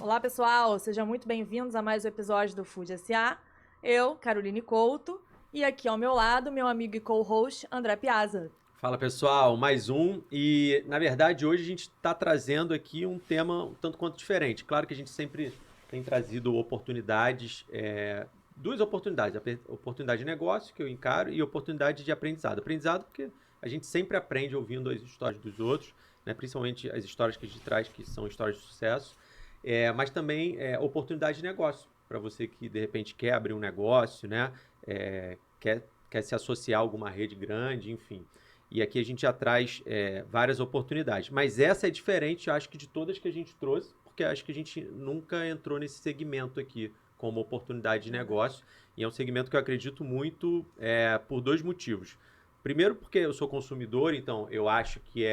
Olá, pessoal! Sejam muito bem-vindos a mais um episódio do Food SA. Eu, Caroline Couto, e aqui ao meu lado, meu amigo e co-host, André Piazza. Fala, pessoal, mais um. E, na verdade, hoje a gente está trazendo aqui um tema um tanto quanto diferente. Claro que a gente sempre tem trazido oportunidades, duas oportunidades. A oportunidade de negócio, que eu encaro, e oportunidade de aprendizado. Aprendizado porque a gente sempre aprende ouvindo as histórias dos outros, né? Principalmente as histórias que a gente traz, que são histórias de sucesso. Mas também oportunidade de negócio, para você que, de repente, quer abrir um negócio, né? Quer se associar a alguma rede grande, enfim. E aqui a gente já traz várias oportunidades. Mas essa é diferente, acho que de todas que a gente trouxe, porque acho que a gente nunca entrou nesse segmento aqui como oportunidade de negócio. E é um segmento que eu acredito muito por dois motivos. Primeiro, porque eu sou consumidor, então eu acho que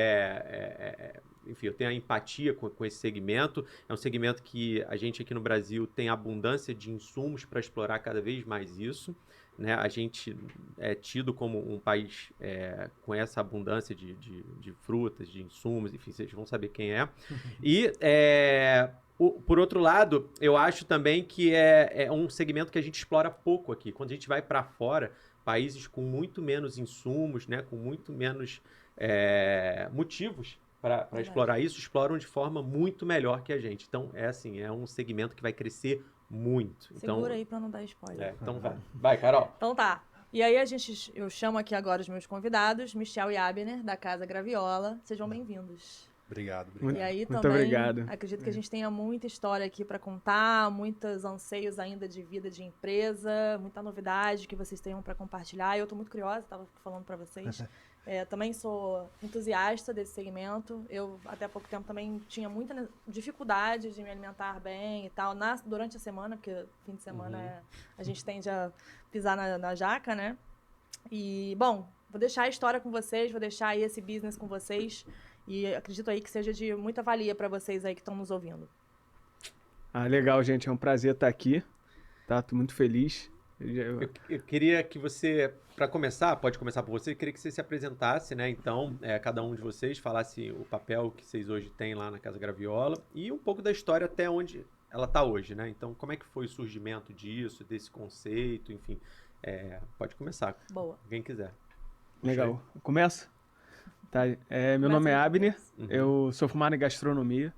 enfim, eu tenho a empatia com esse segmento. É um segmento que a gente aqui no Brasil tem abundância de insumos para explorar cada vez mais isso. Né? A gente é tido como um país com essa abundância de frutas, de insumos, enfim, vocês vão saber quem é. E, por outro lado, eu acho também que é um segmento que a gente explora pouco aqui. Quando a gente vai para fora, países com muito menos insumos, né, com muito menos motivos para explorar isso, exploram de forma muito melhor que a gente. Então, é um segmento que vai crescer muito. Segura aí para não dar spoiler. Então vai, Carol. Então tá. E aí eu chamo aqui agora os meus convidados, Michel e Abner, da Casa Graviola. Sejam bem-vindos. Obrigado. E aí muito também, obrigado. acredito que a gente tenha muita história aqui para contar, muitos anseios ainda de vida de empresa, muita novidade que vocês tenham para compartilhar. Eu estou muito curiosa, estava falando para vocês. Também sou entusiasta desse segmento. Eu, até há pouco tempo, também tinha muita dificuldade de me alimentar bem e tal, durante a semana, porque fim de semana a gente tende a pisar na jaca, né? E, bom, vou deixar a história com vocês, vou deixar aí esse business com vocês. E acredito aí que seja de muita valia para vocês aí que estão nos ouvindo. Legal, gente. É um prazer estar aqui. Tô muito feliz. Eu queria que você, para começar, pode começar por você, eu queria que você se apresentasse, né? Então, cada um de vocês falasse o papel que vocês hoje têm lá na Casa Graviola e um pouco da história até onde ela está hoje, né? Então, como é que foi o surgimento disso, desse conceito, enfim. Pode começar. Boa. Quem quiser. Legal. Começa? Tá. Meu nome é Abner, eu sou formado em gastronomia.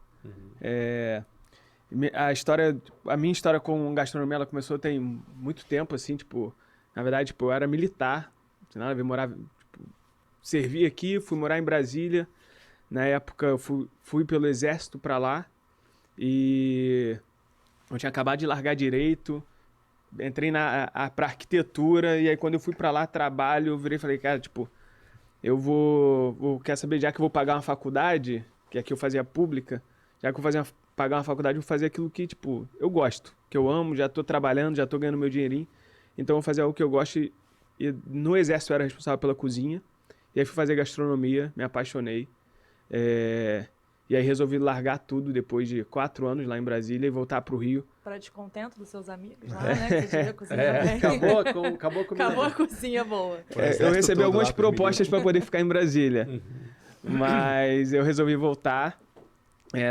A minha história com gastronomia, ela começou tem muito tempo, assim, na verdade, eu era militar, não tinha nada a ver, morava, servi aqui, fui morar em Brasília. Na época, eu fui pelo exército pra lá e eu tinha acabado de largar direito, entrei pra arquitetura, e aí quando eu fui pra lá, trabalho, eu virei e falei, cara, quer saber, já que eu vou pagar uma faculdade, que aqui eu fazia pública, já que eu vou pagar uma faculdade, eu vou fazer aquilo que, eu gosto, que eu amo, já tô trabalhando, já tô ganhando meu dinheirinho, então eu vou fazer algo que eu gosto. E no exército eu era responsável pela cozinha, e aí fui fazer gastronomia, me apaixonei, e aí resolvi largar tudo depois de 4 anos lá em Brasília e voltar pro Rio. Para descontento dos seus amigos lá, né? Que você devia cozinhar bem. Acabou a cozinha boa. Eu recebi algumas propostas para poder ficar em Brasília. Mas eu resolvi voltar.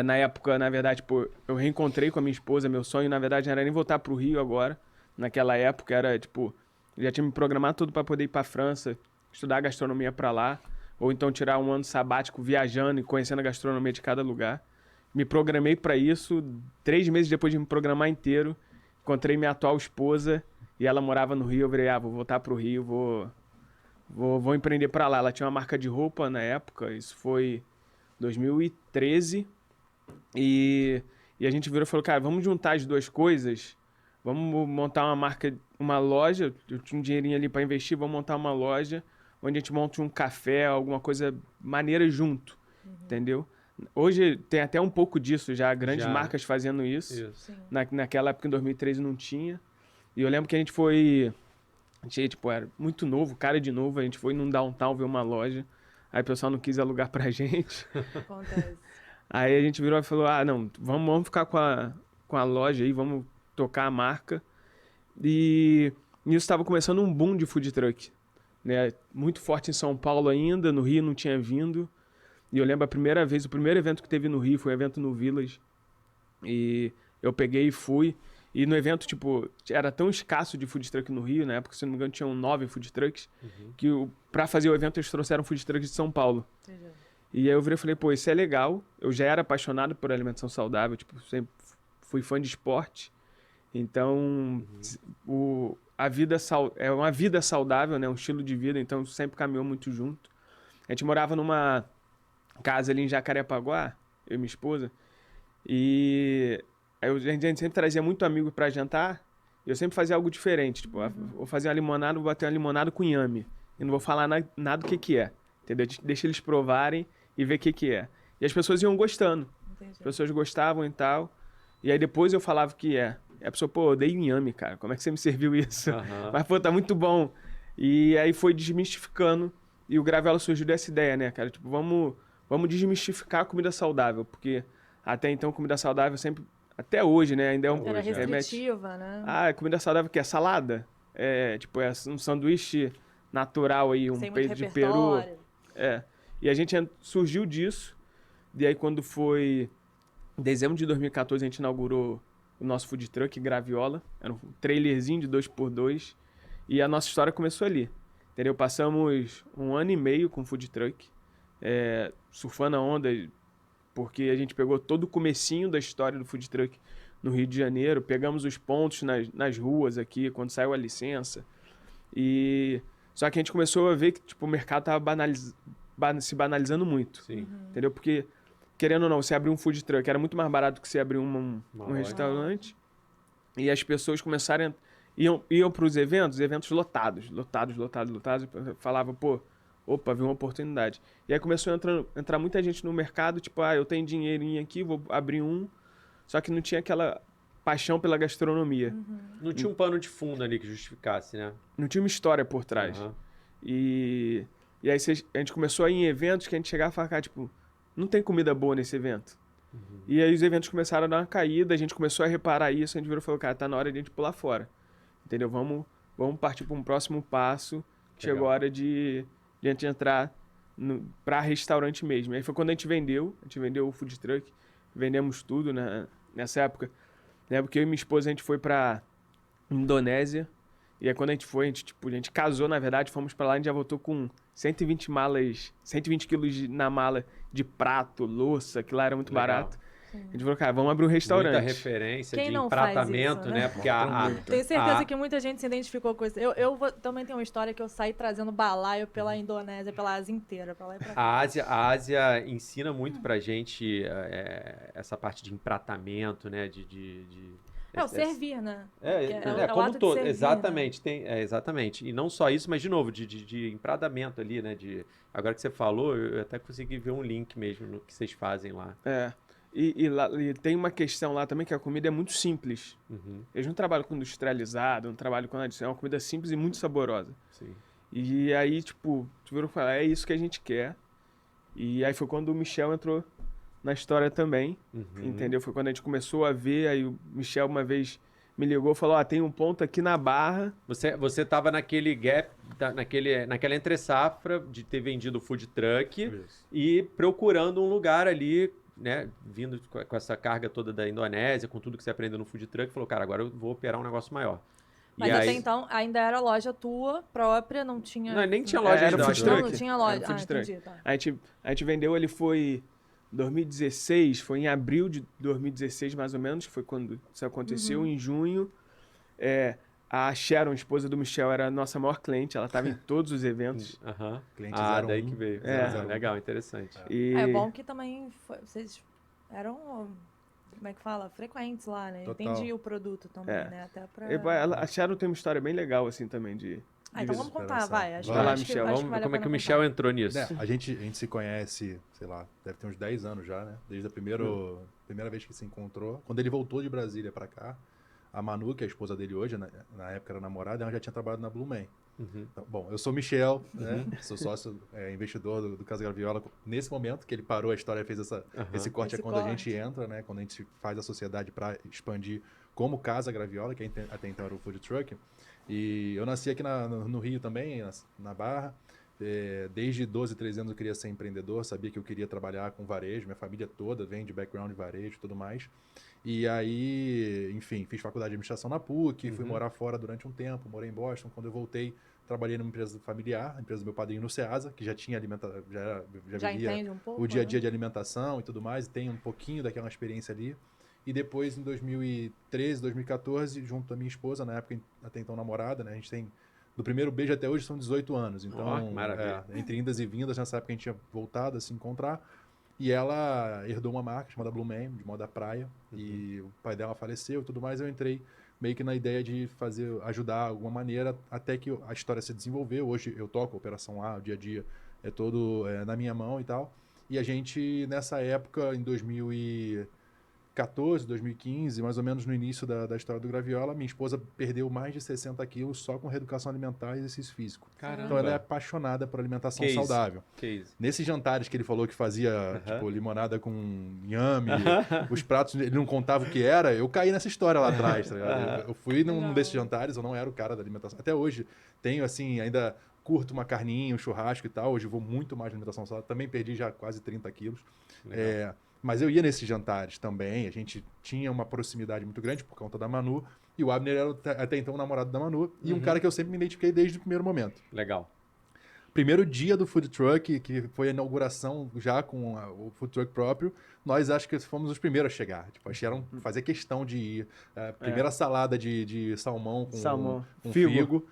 Na época, na verdade, eu reencontrei com a minha esposa. Meu sonho, na verdade, não era nem voltar pro Rio agora. Naquela época, era, já tinha me programado tudo para poder ir para França, estudar gastronomia para lá. Ou então tirar um ano sabático viajando e conhecendo a gastronomia de cada lugar. Me programei para isso. 3 meses depois de me programar inteiro, encontrei minha atual esposa e ela morava no Rio. Eu virei, vou voltar pro Rio, vou empreender para lá. Ela tinha uma marca de roupa na época, isso foi 2013. E a gente virou e falou, cara, vamos juntar as duas coisas, vamos montar uma marca, uma loja. Eu tinha um dinheirinho ali para investir, vamos montar uma loja onde a gente monte um café, alguma coisa maneira junto, entendeu? Hoje tem até um pouco disso já, grandes marcas fazendo isso. Naquela época, em 2013, não tinha. E eu lembro que a gente era muito novo, cara de novo, a gente foi num downtown ver uma loja, aí o pessoal não quis alugar pra gente. Acontece. Aí a gente virou e falou, não, vamos ficar com a loja aí, vamos tocar a marca. E nisso estava começando um boom de food truck, né? Muito forte em São Paulo ainda, no Rio não tinha vindo. E eu lembro o primeiro evento que teve no Rio foi um evento no Village. E eu peguei e fui. E no evento, tipo, era tão escasso de food truck no Rio, na época, se não me engano, tinham 9 food trucks, que pra fazer o evento eles trouxeram food trucks de São Paulo. Entendi. E aí eu virei e falei, pô, isso é legal. Eu já era apaixonado por alimentação saudável, tipo, sempre fui fã de esporte. Então, é uma vida saudável, né? Um estilo de vida, então sempre caminhou muito junto. A gente morava numa casa ali em Jacarepaguá, eu e minha esposa, e aí a gente sempre trazia muito amigo pra jantar, e eu sempre fazia algo diferente, tipo, vou fazer uma limonada, vou bater uma limonada com inhame, e não vou falar nada do que é, entendeu? Deixa eles provarem e ver o que é. E as pessoas iam gostando, Entendi. as pessoas gostavam e tal, e aí depois eu falava o que é. E a pessoa, pô, eu odeio inhame, cara, como é que você me serviu isso? Mas, pô, tá muito bom. E aí foi desmistificando, e o Graviola surgiu dessa ideia, né, cara? Tipo, vamos desmistificar a comida saudável, porque até então comida saudável sempre, até hoje, né, ainda é um... Era restritiva, né? Ah, comida saudável que é salada? Tipo, é um sanduíche natural aí, um Sem peito muito de peru. repertório. E a gente surgiu disso, e aí quando foi em dezembro de 2014 a gente inaugurou o nosso food truck, Graviola, era um trailerzinho de 2x2, e a nossa história começou ali, entendeu? Passamos 1 ano e meio com food truck, surfando a onda, porque a gente pegou todo o comecinho da história do food truck no Rio de Janeiro, pegamos os pontos nas ruas aqui, quando saiu a licença, e só que a gente começou a ver que tipo, o mercado estava se banalizando muito, entendeu? Porque, querendo ou não, você abrir um food truck era muito mais barato que você abrir um restaurante, e as pessoas começaram iam para os eventos lotados, falava, pô, opa, vi uma oportunidade. E aí começou a entrar muita gente no mercado, tipo, eu tenho dinheirinho aqui, vou abrir um, só que não tinha aquela paixão pela gastronomia. Não tinha um pano de fundo ali que justificasse, né? Não tinha uma história por trás. E aí a gente começou a ir em eventos que a gente chegava e falava, tipo, não tem comida boa nesse evento. E aí os eventos começaram a dar uma caída, a gente começou a reparar isso, a gente virou e falou, cara, tá na hora de a gente pular fora. Entendeu? Vamos partir para um próximo passo. Chegou a hora de a gente entrar para restaurante mesmo. E aí foi quando a gente vendeu o food truck, vendemos tudo nessa época. Na época eu e minha esposa, a gente foi para Indonésia. E aí quando a gente casou, na verdade, fomos para lá, a gente já voltou com 120 quilos na mala de prato, louça, que lá era muito barato. A gente falou, cara, vamos abrir um restaurante. Muita referência Quem de não faz empratamento, isso, né? né? Porque Tenho certeza que muita gente se identificou com isso. Eu também tenho uma história que eu saí trazendo balaio pela Indonésia, pela Ásia inteira, pra lá e pra cá. A Ásia ensina muito pra gente essa parte de empratamento, né? O servir, né? É o como ato de todo, servir, exatamente, exatamente. E não só isso, mas de novo, de empratamento ali, né? Agora que você falou, eu até consegui ver um link mesmo no que vocês fazem lá. E tem uma questão lá também que a comida é muito simples. Eles não trabalham com industrializado, não trabalham com nada disso. É uma comida simples e muito saborosa. Sim. E aí, tipo, tiveram que falar, é isso que a gente quer. E aí foi quando o Michel entrou na história também, entendeu? Foi quando a gente começou a ver, aí o Michel uma vez me ligou e falou, tem um ponto aqui na Barra. Você tava naquele gap, naquela entre-safra de ter vendido o food truck e procurando um lugar ali, né, vindo com essa carga toda da Indonésia, com tudo que você aprendeu no food truck, falou, cara, agora eu vou operar um negócio maior. Mas até então, ainda era loja tua própria, não tinha... Não, nem tinha loja ainda. ainda. Food truck. Não tinha loja. Era food truck. Entendi, tá. A gente vendeu, ele foi 2016, foi em abril de 2016, mais ou menos, que foi quando isso aconteceu. Em junho, a Sharon, esposa do Michel, era a nossa maior cliente, ela estava em todos os eventos. Cliente daí que veio. Legal, interessante. É bom que também vocês eram, como é que fala? Frequentes lá, né? Total. Entendi o produto também, né? Até pra... A Sharon tem uma história bem legal, assim, também, então vamos contar, vai. Acho Vai lá, que Michel. vale a Como é que pena o Michel contar. entrou nisso? A gente se conhece, sei lá, deve ter uns 10 anos já, né? Desde a primeira vez que se encontrou. Quando ele voltou de Brasília pra cá, a Manu, que é a esposa dele hoje, na época era namorada, ela já tinha trabalhado na Blue Man. Então, bom, eu sou o Michel, né? Sou sócio, investidor do Casa Graviola. Nesse momento que ele parou a história, fez esse corte, Esse quando a corte. gente entra, né? Quando a gente faz a sociedade para expandir como Casa Graviola, que até então era o food truck. E eu nasci aqui no Rio também, na Barra. Desde 12, 13 anos eu queria ser empreendedor, sabia que eu queria trabalhar com varejo, minha família toda vem de background de varejo e tudo mais. E aí, enfim, fiz faculdade de administração na PUC, fui morar fora durante um tempo, morei em Boston. Quando eu voltei, trabalhei numa empresa familiar, a empresa do meu padrinho no Ceasa, que já tinha já vivia entende um pouco, o dia a dia de alimentação e tudo mais, e tem um pouquinho daquela experiência ali. E depois, em 2013, 2014, junto à minha esposa, na época até então namorada, né? A gente tem, do primeiro beijo até hoje, são 18 anos. Então, maravilha. entre indas e vindas, nessa época a gente tinha voltado a se encontrar. E ela herdou uma marca chamada Blue Man, de moda praia. E o pai dela faleceu e tudo mais. Eu entrei meio que na ideia de ajudar de alguma maneira, até que a história se desenvolveu. Hoje eu toco a Operação A, o dia a dia é todo na minha mão e tal. E a gente, nessa época, em 2014, 2015, mais ou menos no início da história do Graviola, minha esposa perdeu mais de 60 quilos só com reeducação alimentar e exercício físico. Caramba. Então ela é apaixonada por alimentação saudável. Que isso. Nesses jantares que ele falou que fazia, tipo, limonada com inhame, os pratos, ele não contava o que era, eu caí nessa história lá atrás, tá ligado? Eu fui num desses jantares, eu não era o cara da alimentação. Até hoje, tenho, assim, ainda curto uma carninha, um churrasco e tal. Hoje eu vou muito mais na alimentação saudável. Também perdi já quase 30 quilos. Mas eu ia nesses jantares também, a gente tinha uma proximidade muito grande por conta da Manu, e o Abner era até então o namorado da Manu, e um cara que eu sempre me identifiquei desde o primeiro momento. Legal. Primeiro dia do food truck, que foi a inauguração já com o food truck próprio, nós acho que fomos os primeiros a chegar. Tipo, acharam fazer questão de ir. Primeira salada de salmão com figo.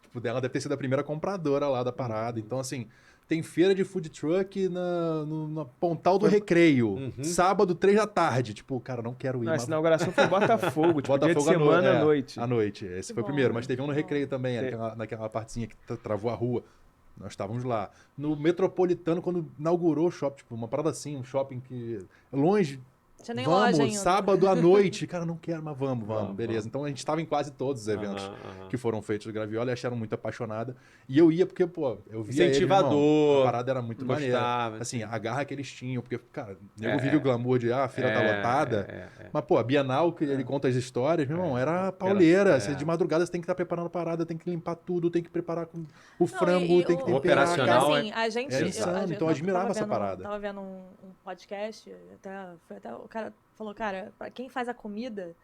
Tipo, ela deve ter sido a primeira compradora lá da parada. Então, assim, tem feira de food truck no Pontal do Recreio. Sábado, 3 da tarde. Tipo, cara, não quero ir. Essa inauguração foi Botafogo, tipo, dia de Botafogo semana à noite. À noite. Esse foi o primeiro. Mas teve um no Recreio também, naquela partezinha que travou a rua. Nós estávamos lá. No Metropolitano, quando inaugurou o shopping, tipo, uma parada assim, um shopping que longe. Tinha nem vamos, loja ainda. sábado à noite. Cara, não quero, mas vamos, beleza. Então a gente estava em quase todos os eventos que foram feitos do Graviola e acharam muito apaixonada. E eu ia porque, pô, eu via incentivador. Ele, a parada era muito maneira. Gostava, assim, a garra que eles tinham, porque, cara, nego vive o glamour de, a feira tá lotada. Mas, pô, a Bienal, que ele conta as histórias, meu irmão, era pauleira. De madrugada você tem que estar preparando a parada, tem que limpar tudo, tem que preparar o frango, tem que temperar. Operacional, assim, a gente... Então eu admirava essa parada. Tava vendo um podcast, até o cara falou, cara, pra quem faz a comida,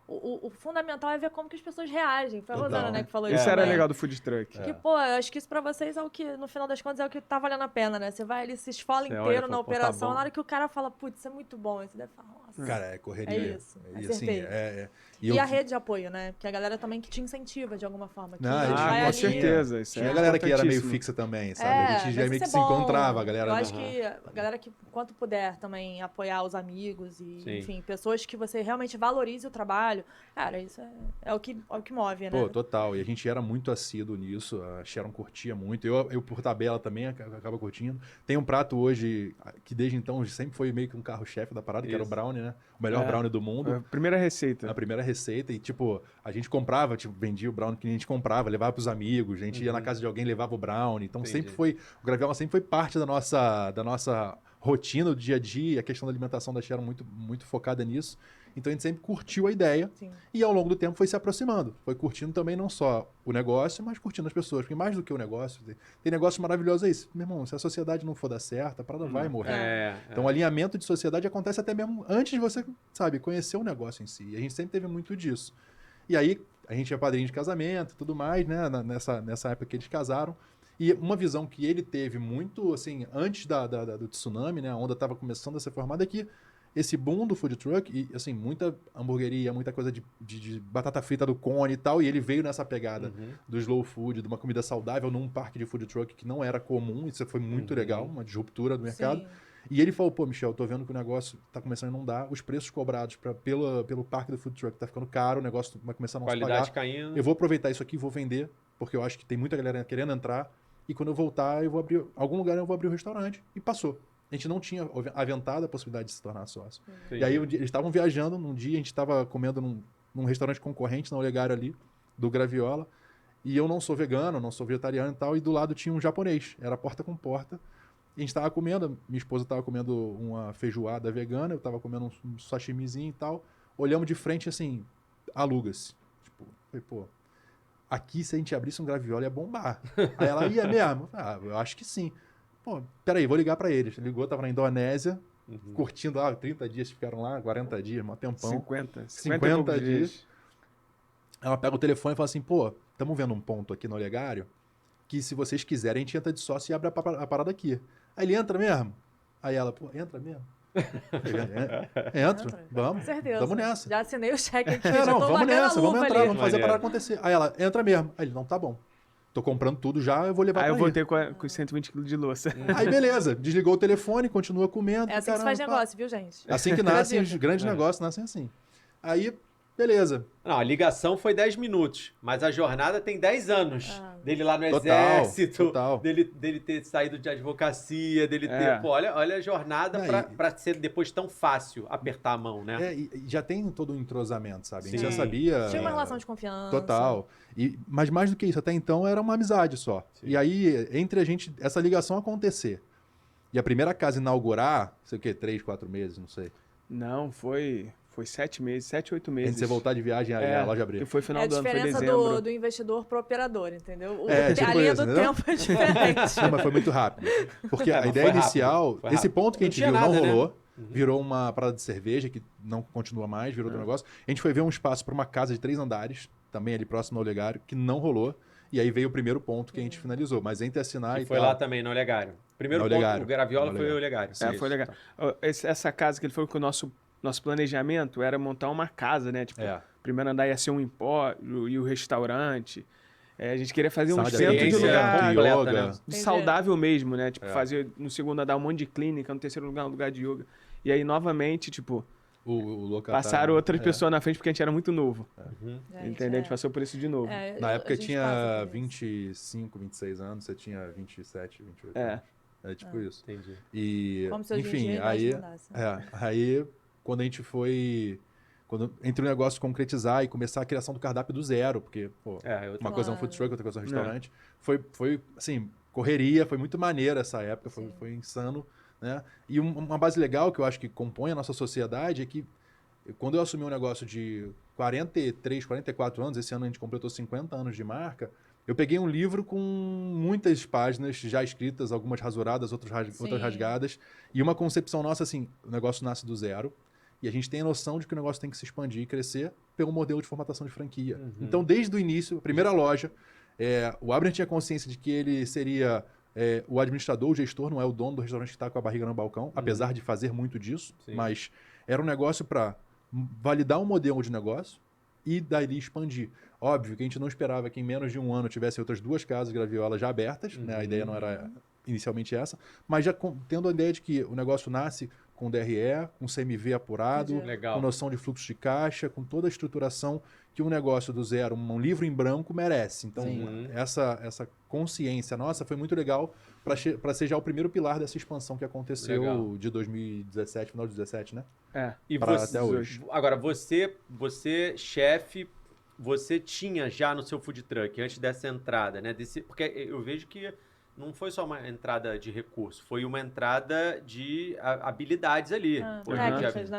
o fundamental é ver como que as pessoas reagem. Foi a Rosana, né, que falou isso. Isso era também. legal do food truck. Que, pô, eu acho que isso pra vocês é o que, no final das contas, é o que tá valendo a pena, né? Você vai ali, se esfola inteiro na operação, na hora que o cara fala, putz, isso é muito bom, aí você deve falar, nossa. Cara, é correria. É isso, acertei. Assim, E a rede de apoio, né? Porque a galera também que te incentiva de alguma forma. Que com certeza. Isso tinha a galera que era meio fixa também, sabe? A gente já meio que se encontrava, a galera. Eu acho que a galera que, quanto puder, também apoiar os amigos e, enfim, pessoas que você realmente valorize o trabalho. Cara, isso é o que move, né? Pô, total. E a gente era muito assíduo nisso. A Sharon curtia muito. Eu por tabela, também acaba curtindo. Tem um prato hoje que desde então sempre foi meio que um carro-chefe da parada, que era o brownie, né? O melhor brownie do mundo. A primeira receita. A primeira receita. E, tipo, a gente comprava, tipo, vendia o brownie que a gente comprava, levava pros amigos. A gente ia na casa de alguém, levava o brownie. Então, sempre foi... O Graviola sempre foi parte da nossa rotina, do dia a dia. A questão da alimentação da Sharon muito, muito focada nisso. Então, a gente sempre curtiu a ideia. Sim. E, ao longo do tempo, foi se aproximando. Foi curtindo também não só o negócio, mas curtindo as pessoas. Porque mais do que o negócio, tem negócio maravilhoso aí. Meu irmão, se a sociedade não for dar certo, a parada vai morrer. Então, o alinhamento de sociedade acontece até mesmo antes de você, sabe, conhecer o negócio em si. E a gente sempre teve muito disso. E aí, a gente é padrinho de casamento e tudo mais, né? Nessa época que eles casaram. E uma visão que ele teve muito, assim, antes do tsunami, né? A onda estava começando a ser formada, é que esse boom do food truck, e assim, muita hamburgueria, muita coisa de batata frita do cone e tal, e ele veio nessa pegada do slow food, de uma comida saudável num parque de food truck que não era comum, isso foi muito legal, uma disruptura do mercado. Sim. E ele falou, pô, Michel, tô vendo que o negócio tá começando a não dar, os preços cobrados pelo parque do food truck tá ficando caro, o negócio vai começar a não se pagar. Qualidade caindo. Eu vou aproveitar isso aqui e vou vender, porque eu acho que tem muita galera querendo entrar, e quando eu voltar, eu vou abrir, algum lugar eu vou abrir um restaurante, e passou. A gente não tinha aventado a possibilidade de se tornar sócio. Entendi. E aí eles estavam viajando num dia, a gente estava comendo num restaurante concorrente na Olegário ali, do Graviola, e eu não sou vegano, não sou vegetariano e tal, e do lado tinha um japonês, era porta com porta, e a gente estava comendo, minha esposa estava comendo uma feijoada vegana, eu estava comendo um sashimizinho e tal, olhamos de frente assim, aluga-se. Tipo, falei, pô, aqui se a gente abrisse um graviola ia bombar. Aí ela, ia mesmo? Eu acho que sim. Pô, peraí, vou ligar pra eles. Ligou, tava na Indonésia, curtindo lá, 30 dias ficaram lá, 40 dias, um tempão. 50 dias. Ela pega o telefone e fala assim, pô, estamos vendo um ponto aqui no Olegário que se vocês quiserem a gente entra de sócio e abre a parada aqui. Aí ele entra mesmo? Aí ela, pô, entra mesmo? Entra, vamos. Com certeza. Vamos nessa. Já assinei o cheque aqui, já tô vamos nessa, vamos entrar, ali. vamos fazer a parada acontecer. Aí ela, entra mesmo. Aí ele, não, tá bom. Tô comprando tudo já, eu vou levar pra aí. Aí eu voltei com 120 kg de louça. Aí beleza, desligou o telefone, continua comendo. É assim que se faz negócio, viu, gente? Assim que nascem os grandes negócios, nascem assim. Aí, beleza. Não, a ligação foi 10 minutos, mas a jornada tem 10 anos. Dele lá no Total, exército, total. Dele ter saído de advocacia, dele ter... Pô, olha a jornada pra ser depois tão fácil apertar a mão, né? E já tem todo um entrosamento, sabe? A gente Sim. já sabia... Tinha uma relação de confiança. Total. Mas mais do que isso, até então era uma amizade só. Sim. E aí, entre a gente, essa ligação acontecer e a primeira casa inaugurar, sei o quê, 3, 4 meses, não sei. Não, foi 7 meses, 7, 8 meses. Antes de você voltar de viagem, a loja abriu. Que foi final do ano, foi dezembro. É a diferença do investidor pro operador, entendeu? Tipo a linha isso, do entendeu? tempo é diferente. Não, mas foi muito rápido. Porque a ideia inicial, esse ponto que a gente viu não rolou, virou uma parada de cerveja que não continua mais, virou outro negócio. A gente foi ver um espaço para uma casa de 3 andares, também ali próximo ao Olegário, que não rolou. E aí veio o primeiro ponto que a gente finalizou. Mas entre assinar e foi lá também, no Olegário. Primeiro ponto, o Graviola foi o Olegário. Foi legal. Essa casa que ele falou que o nosso planejamento era montar uma casa, né? Tipo, primeiro andar ia ser um empório e o restaurante. A gente queria fazer um centro de lugar completa, né? Saudável mesmo, né? Tipo, fazer no segundo andar um monte de clínica, no terceiro lugar um lugar de yoga. E aí, novamente, tipo, passaram outras pessoas na frente porque a gente era muito novo. Entendeu? A gente passou por isso de novo. Na época eu tinha 25, 26 anos, você tinha 27, 28 anos. É tipo isso. Entendi. E, como se enfim, aí quando a gente foi... Entre o negócio concretizar e começar a criação do cardápio do zero, porque, pô, uma coisa é um food truck, outra coisa é um restaurante. Foi, assim, correria, foi muito maneiro essa época, foi insano, né? E uma base legal que eu acho que compõe a nossa sociedade é que quando eu assumi um negócio de 43, 44 anos, esse ano a gente completou 50 anos de marca, eu peguei um livro com muitas páginas já escritas, algumas rasuradas, outras rasgadas, e uma concepção nossa, assim, o negócio nasce do zero, e a gente tem a noção de que o negócio tem que se expandir e crescer pelo modelo de formatação de franquia. Então, desde o início, a primeira loja, o Abner tinha consciência de que ele seria o administrador, o gestor, não é o dono do restaurante que está com a barriga no balcão, apesar de fazer muito disso, mas era um negócio para validar um modelo de negócio e dali expandir. Óbvio que a gente não esperava que em menos de um ano tivesse outras 2 casas Graviola já abertas, né? A ideia não era inicialmente essa, mas já tendo a ideia de que o negócio nasce com DRE, com CMV apurado, com noção de fluxo de caixa, com toda a estruturação que um negócio do zero, um livro em branco merece. Então, essa consciência nossa foi muito legal para ser já o primeiro pilar dessa expansão que aconteceu de 2017, final de 2017, né? E até hoje. Agora, você chefe, você tinha já no seu food truck, antes dessa entrada, né? Porque eu vejo que não foi só uma entrada de recurso, foi uma entrada de habilidades ali.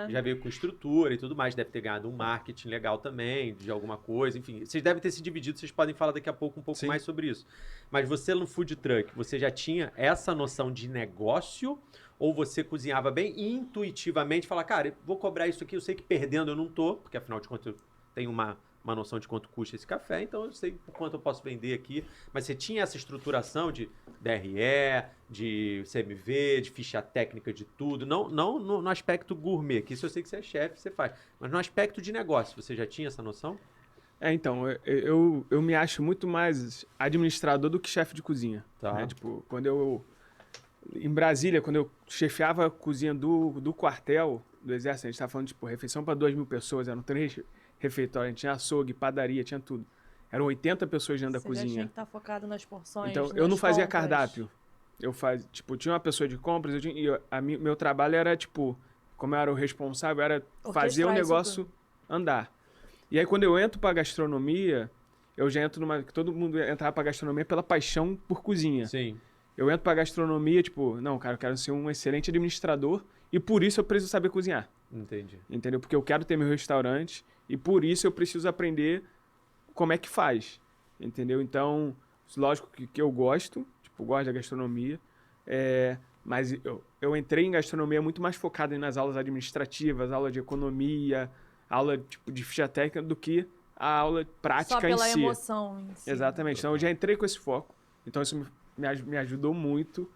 Já veio com estrutura e tudo mais, deve ter ganhado um marketing legal também, de alguma coisa, enfim. Vocês devem ter se dividido, vocês podem falar daqui a pouco um pouco mais sobre isso. Mas você no food truck, você já tinha essa noção de negócio ou você cozinhava bem e intuitivamente fala, cara, eu vou cobrar isso aqui, eu sei que perdendo eu não tô, porque afinal de contas eu tenho uma noção de quanto custa esse café, então eu sei por quanto eu posso vender aqui. Mas você tinha essa estruturação de DRE, de CMV, de ficha técnica de tudo, não no aspecto gourmet, que isso eu sei que você é chefe, você faz, mas no aspecto de negócio, você já tinha essa noção? Então, eu me acho muito mais administrador do que chefe de cozinha. Né? Tipo, em Brasília, quando eu chefiava a cozinha do quartel do Exército, a gente estava falando, tipo, refeição para 2.000 pessoas, eram 3 refeitório, a gente tinha açougue, padaria, tinha tudo. Eram 80 pessoas dentro da cozinha. Você tinha que estar focado nas porções, então, eu não fazia cardápio. Tinha uma pessoa de compras, meu trabalho era, tipo, como eu era o responsável, era fazer o negócio andar. E aí, quando eu entro pra gastronomia, eu já entro todo mundo entrava pra gastronomia pela paixão por cozinha. Sim. Eu entro pra gastronomia, tipo, não, cara, eu quero ser um excelente administrador e por isso eu preciso saber cozinhar. Entendi. Entendeu? Porque eu quero ter meu restaurante e por isso eu preciso aprender como é que faz. entendeu? Então, lógico que eu gosto, tipo, gosto da gastronomia, mas eu entrei em gastronomia muito mais focado nas aulas administrativas, aula de economia, aula tipo, de ficha técnica, do que a aula prática em si. Só pela emoção em si. Exatamente. Então, eu já entrei com esse foco. Então, isso me ajudou muito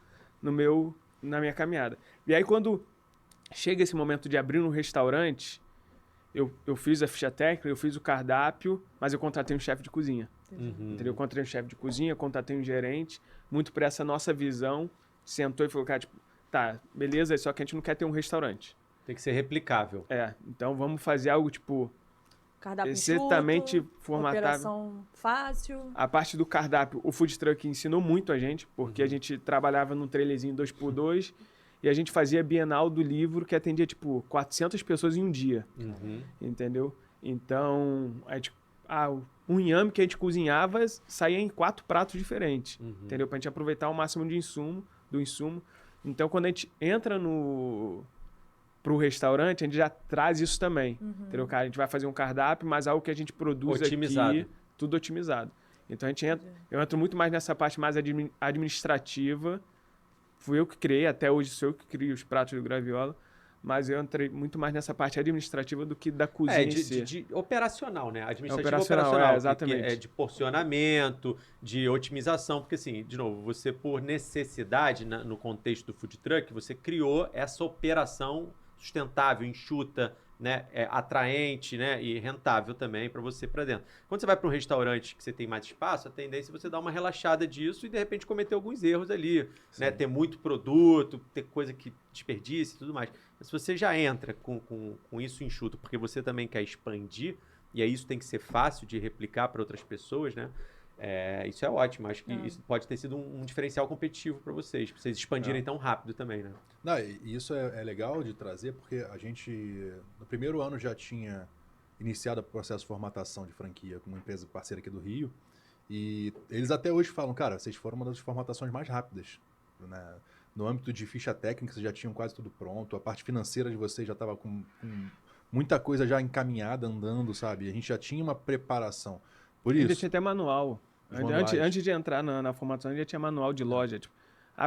na minha caminhada. E aí, quando chega esse momento de abrir um restaurante, eu fiz a ficha técnica, eu fiz o cardápio, mas eu contratei um chefe de cozinha. Entendeu? Eu contratei um chefe de cozinha, contratei um gerente, muito por essa nossa visão. Sentou e falou, cara, tipo, tá, beleza, só que a gente não quer ter um restaurante. Tem que ser replicável. Então vamos fazer algo, tipo, Cardápio exatamente enxuto, formatável. operação fácil. A parte do cardápio, o food truck ensinou muito a gente, porque a gente trabalhava num trailerzinho 2x2 e a gente fazia Bienal do livro que atendia, tipo, 400 pessoas em um dia. Entendeu? Então, um inhame que a gente cozinhava saía em 4 pratos diferentes. Entendeu? Pra gente aproveitar o máximo do insumo. Então, quando a gente entra pro restaurante, a gente já traz isso também. Entendeu, cara? A gente vai fazer um cardápio, mas algo que a gente produz aqui, tudo otimizado. Então, eu entro muito mais nessa parte mais administrativa. Fui eu que criei, até hoje sou eu que crio os pratos do Graviola, mas eu entrei muito mais nessa parte administrativa do que da cozinha em si. De operacional, né? Operacional, exatamente. Que é de porcionamento, de otimização, porque assim, de novo, você por necessidade, no contexto do food truck, você criou essa operação sustentável, enxuta, né, atraente, né, e rentável também para você para dentro. Quando você vai para um restaurante que você tem mais espaço, a tendência é você dar uma relaxada disso e de repente cometer alguns erros ali, né, ter muito produto, ter coisa que desperdice e tudo mais. Mas se você já entra com isso enxuto, porque você também quer expandir, e aí isso tem que ser fácil de replicar para outras pessoas, né? Isso é ótimo. Acho que isso pode ter sido um diferencial competitivo para vocês expandirem tão rápido também, né? Não, e isso é legal de trazer, porque a gente, no primeiro ano, já tinha iniciado o processo de formatação de franquia com uma empresa parceira aqui do Rio, e eles até hoje falam, cara, vocês foram uma das formatações mais rápidas, né? No âmbito de ficha técnica, vocês já tinham quase tudo pronto, a parte financeira de vocês já estava com muita coisa já encaminhada, andando, sabe? A gente já tinha uma preparação. Por isso... Ainda tinha até manual. Antes de entrar na formação, já tinha manual de loja. Tipo,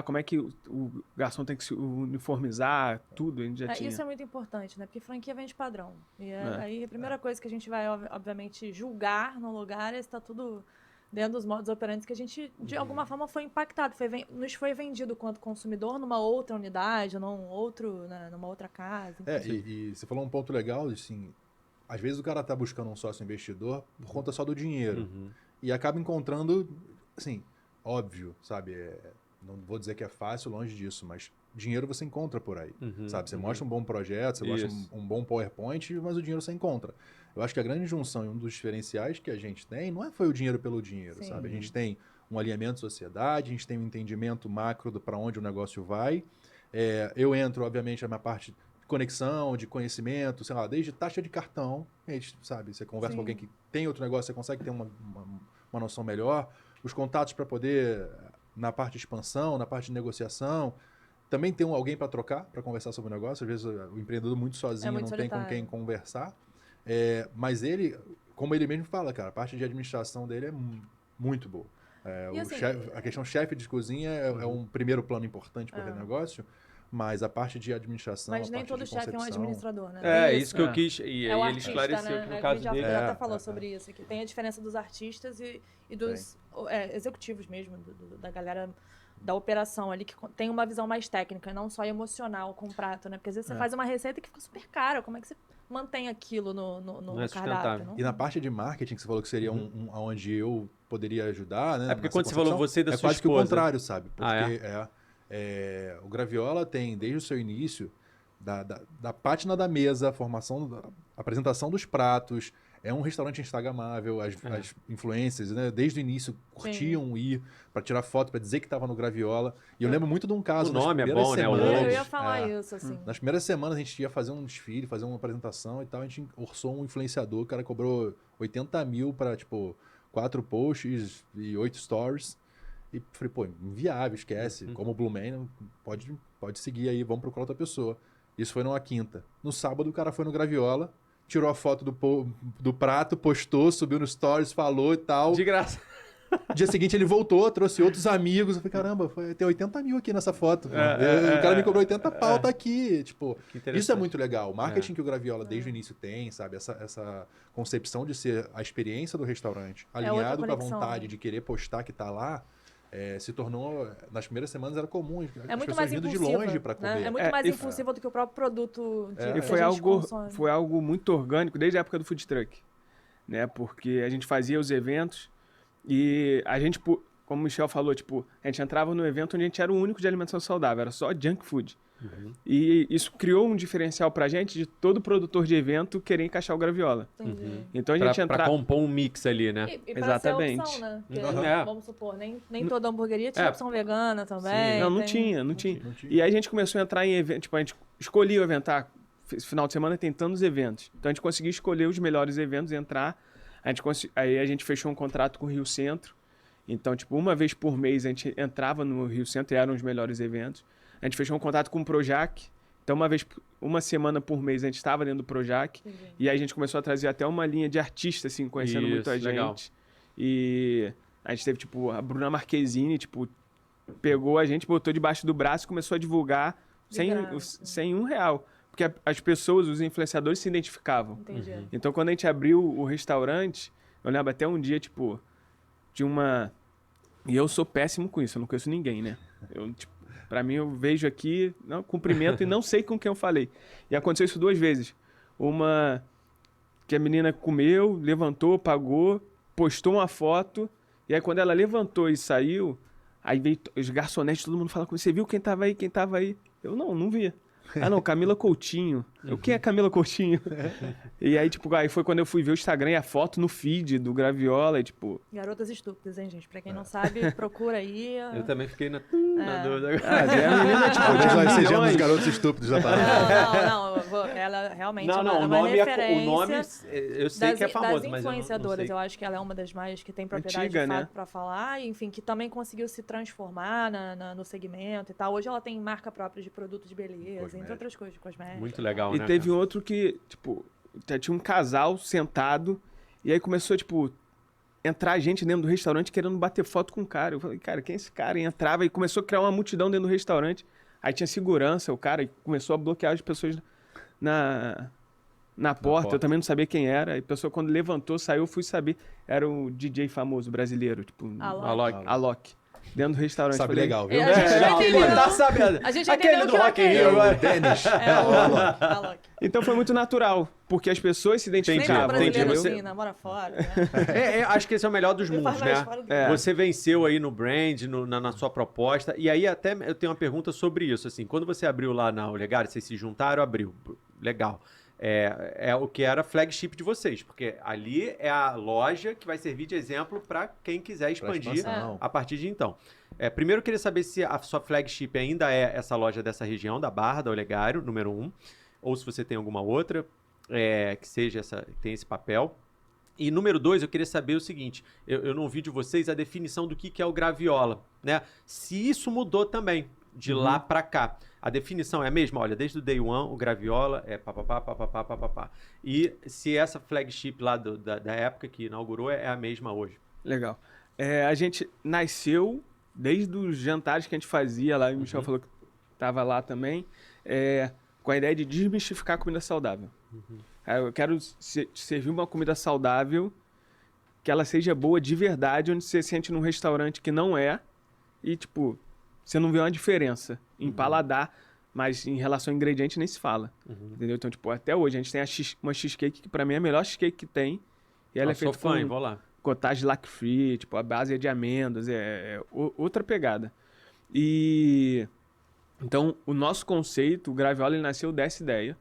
como é que o garçom tem que se uniformizar, tudo, a gente já tinha. Isso é muito importante, né? Porque franquia vem de padrão. E aí a primeira coisa que a gente vai, obviamente, julgar no lugar é se está tudo dentro dos modos operantes que a gente, de alguma forma, foi impactado. Nos foi vendido quanto consumidor numa outra unidade, numa outra casa. E você falou um ponto legal, assim, às vezes o cara tá buscando um sócio investidor por conta só do dinheiro. E acaba encontrando, assim, óbvio, sabe? Não vou dizer que é fácil, longe disso, mas dinheiro você encontra por aí, sabe? Você mostra um bom projeto, você mostra um bom PowerPoint, mas o dinheiro você encontra. Eu acho que a grande junção e um dos diferenciais que a gente tem não foi o dinheiro pelo dinheiro, sabe? A gente tem um alinhamento de sociedade, a gente tem um entendimento macro para onde o negócio vai. Eu entro, obviamente, na minha parte de conexão, de conhecimento, sei lá, desde taxa de cartão, a gente, sabe? Você conversa com alguém que tem outro negócio, você consegue ter uma noção melhor. Os contatos para poder, na parte de expansão, na parte de negociação, também tem alguém para trocar, para conversar sobre o negócio. Às vezes o empreendedor muito sozinho não tem com quem conversar. Mas ele, como ele mesmo fala, cara, a parte de administração dele é muito boa. A questão chefe de cozinha é um primeiro plano importante para o negócio, mas a parte de administração, mas nem todo chefe é um administrador, né? Isso que eu quis, e ele artista, esclareceu, né? que no caso dele... já até falou sobre isso aqui. Tem a diferença dos artistas e dos executivos mesmo, da galera da operação ali, que tem uma visão mais técnica, não só emocional com o prato, né? Porque às vezes você faz uma receita que fica super cara, como é que você mantém aquilo no cardápio? Não? E na parte de marketing, que você falou que seria onde eu poderia ajudar, né? Porque quando você falou você e da sua quase esposa... que o contrário, sabe? Porque o Graviola tem, desde o seu início, da pátina da mesa, a apresentação dos pratos, é um restaurante instagramável, as influências, né, desde o início curtiam ir para tirar foto, para dizer que estava no Graviola. E eu lembro muito de um caso. O nome é bom, né? Eu ia falar isso, assim. Nas primeiras semanas a gente ia fazer um desfile, fazer uma apresentação e tal, a gente orçou um influenciador, o cara cobrou 80 mil para, 4 posts e 8 stories. E falei, pô, inviável, esquece. Como o Blue Man, pode seguir aí, vamos procurar outra pessoa. Isso foi numa quinta. No sábado, o cara foi no Graviola, tirou a foto do prato, postou, subiu no stories, falou e tal. De graça. No dia seguinte ele voltou, trouxe outros amigos. Eu falei, caramba, tem 80 mil aqui nessa foto. O cara me cobrou 80 pau, tá aqui. Tipo, isso é muito legal. O marketing que o Graviola desde o início tem, sabe? Essa concepção de ser a experiência do restaurante, alinhado com a vontade de querer postar que tá lá, se tornou, nas primeiras semanas era comum, as pessoas vindo de longe para comer. Né? É muito mais impulsiva do que o próprio produto e foi algo muito orgânico desde a época do food truck, né? Porque a gente fazia os eventos e a gente, como o Michel falou, tipo, a gente entrava no evento onde a gente era o único de alimentação saudável, era só junk food. E isso criou um diferencial pra gente de todo produtor de evento querer encaixar o Graviola. Então a gente entrava... Pra compor um mix ali, né? E exatamente. Opção, né? Porque, vamos supor, nem toda hamburgueria tinha opção vegana também. Não tinha. E aí a gente começou a entrar em eventos, tipo, a gente escolhia o evento, final de semana tem tantos eventos. Então a gente conseguia escolher os melhores eventos e entrar. Aí a gente fechou um contrato com o Rio Centro. Então, tipo, uma vez por mês a gente entrava no Rio Centro e eram os melhores eventos. A gente fechou um contato com o Projac. Então, uma semana por mês a gente estava dentro do Projac. E aí a gente começou a trazer até uma linha de artista, assim, conhecendo muito a gente. Legal. E a gente teve, tipo, a Bruna Marquezine, tipo, pegou a gente, botou debaixo do braço e começou a divulgar sem R$1. Porque as pessoas, os influenciadores se identificavam. Então, quando a gente abriu o restaurante, eu lembro até um dia, tipo, de uma... E eu sou péssimo com isso, eu não conheço ninguém, né? Pra mim, eu vejo aqui, não, cumprimento e não sei com quem eu falei. E aconteceu isso 2 vezes. Uma que a menina comeu, levantou, pagou, postou uma foto, e aí quando ela levantou e saiu, aí veio os garçonetes, todo mundo falando comigo, você viu quem tava aí? Eu, não via. Ah, não, Camila Coutinho. Quem é Camila Coutinho? E aí, tipo, aí foi quando eu fui ver o Instagram e a foto no feed do Graviola, e tipo... Garotas estúpidas, hein, gente? Pra quem não sabe, procura aí. Eu também fiquei na dúvida. A menina, tipo, sejamos os garotos estúpidos da parada. Não, ela realmente o nome eu sei que é famoso, mas influenciadoras, eu acho que ela é uma das mais que tem propriedade de fato pra falar, enfim, que também conseguiu se transformar no segmento e tal. Hoje ela tem marca própria de produto de beleza, entre outras coisas, de cosméticos. Muito legal, e né? E teve outro que, tipo, tinha um casal sentado e aí começou, tipo, entrar gente dentro do restaurante querendo bater foto com o cara. Eu falei, cara, quem é esse cara? E entrava e começou a criar uma multidão dentro do restaurante. Aí tinha segurança, o cara começou a bloquear as pessoas na porta. Eu também não sabia quem era. E a pessoa, quando levantou, saiu, eu fui saber. Era o DJ famoso brasileiro, tipo, Alok. Dentro do restaurante. Sabe legal, viu? Tá sabendo. A gente aquele do Rock in Rio agora. Dennis. Alok. Então foi muito natural, porque as pessoas se identificavam. Entendi. Assim, namora fora, né? Acho que esse é o melhor dos mundos, né? Você venceu aí no brand, na sua proposta. E aí até eu tenho uma pergunta sobre isso. Assim, quando você abriu lá na Olegário, vocês se juntaram, abriu. Legal. É o que era flagship de vocês, porque ali é a loja que vai servir de exemplo para quem quiser expandir a partir de então. Primeiro eu queria saber se a sua flagship ainda é essa loja dessa região, da Barra, da Olegário, número 1, ou se você tem alguma outra que seja tem esse papel. E número 2, eu queria saber o seguinte, eu não vi de vocês a definição do que é o Graviola, né? Se isso mudou também, de lá para cá. A definição é a mesma? Olha, desde o Day One, o Graviola é papapá. E se essa flagship lá da época que inaugurou é a mesma hoje? Legal. A gente nasceu desde os jantares que a gente fazia lá, e o Michel falou que estava lá também, com a ideia de desmistificar a comida saudável. Eu quero servir uma comida saudável que ela seja boa de verdade, onde você sente num restaurante que não é, e tipo... Você não vê uma diferença em paladar, mas em relação ao ingrediente nem se fala. Entendeu? Então, tipo, até hoje a gente tem uma cheesecake que pra mim é a melhor cheesecake que tem. E ela é feita com cottage lac free, tipo, a base é de amêndoas, outra pegada. E então, o nosso conceito, o Graviola, ele nasceu dessa ideia.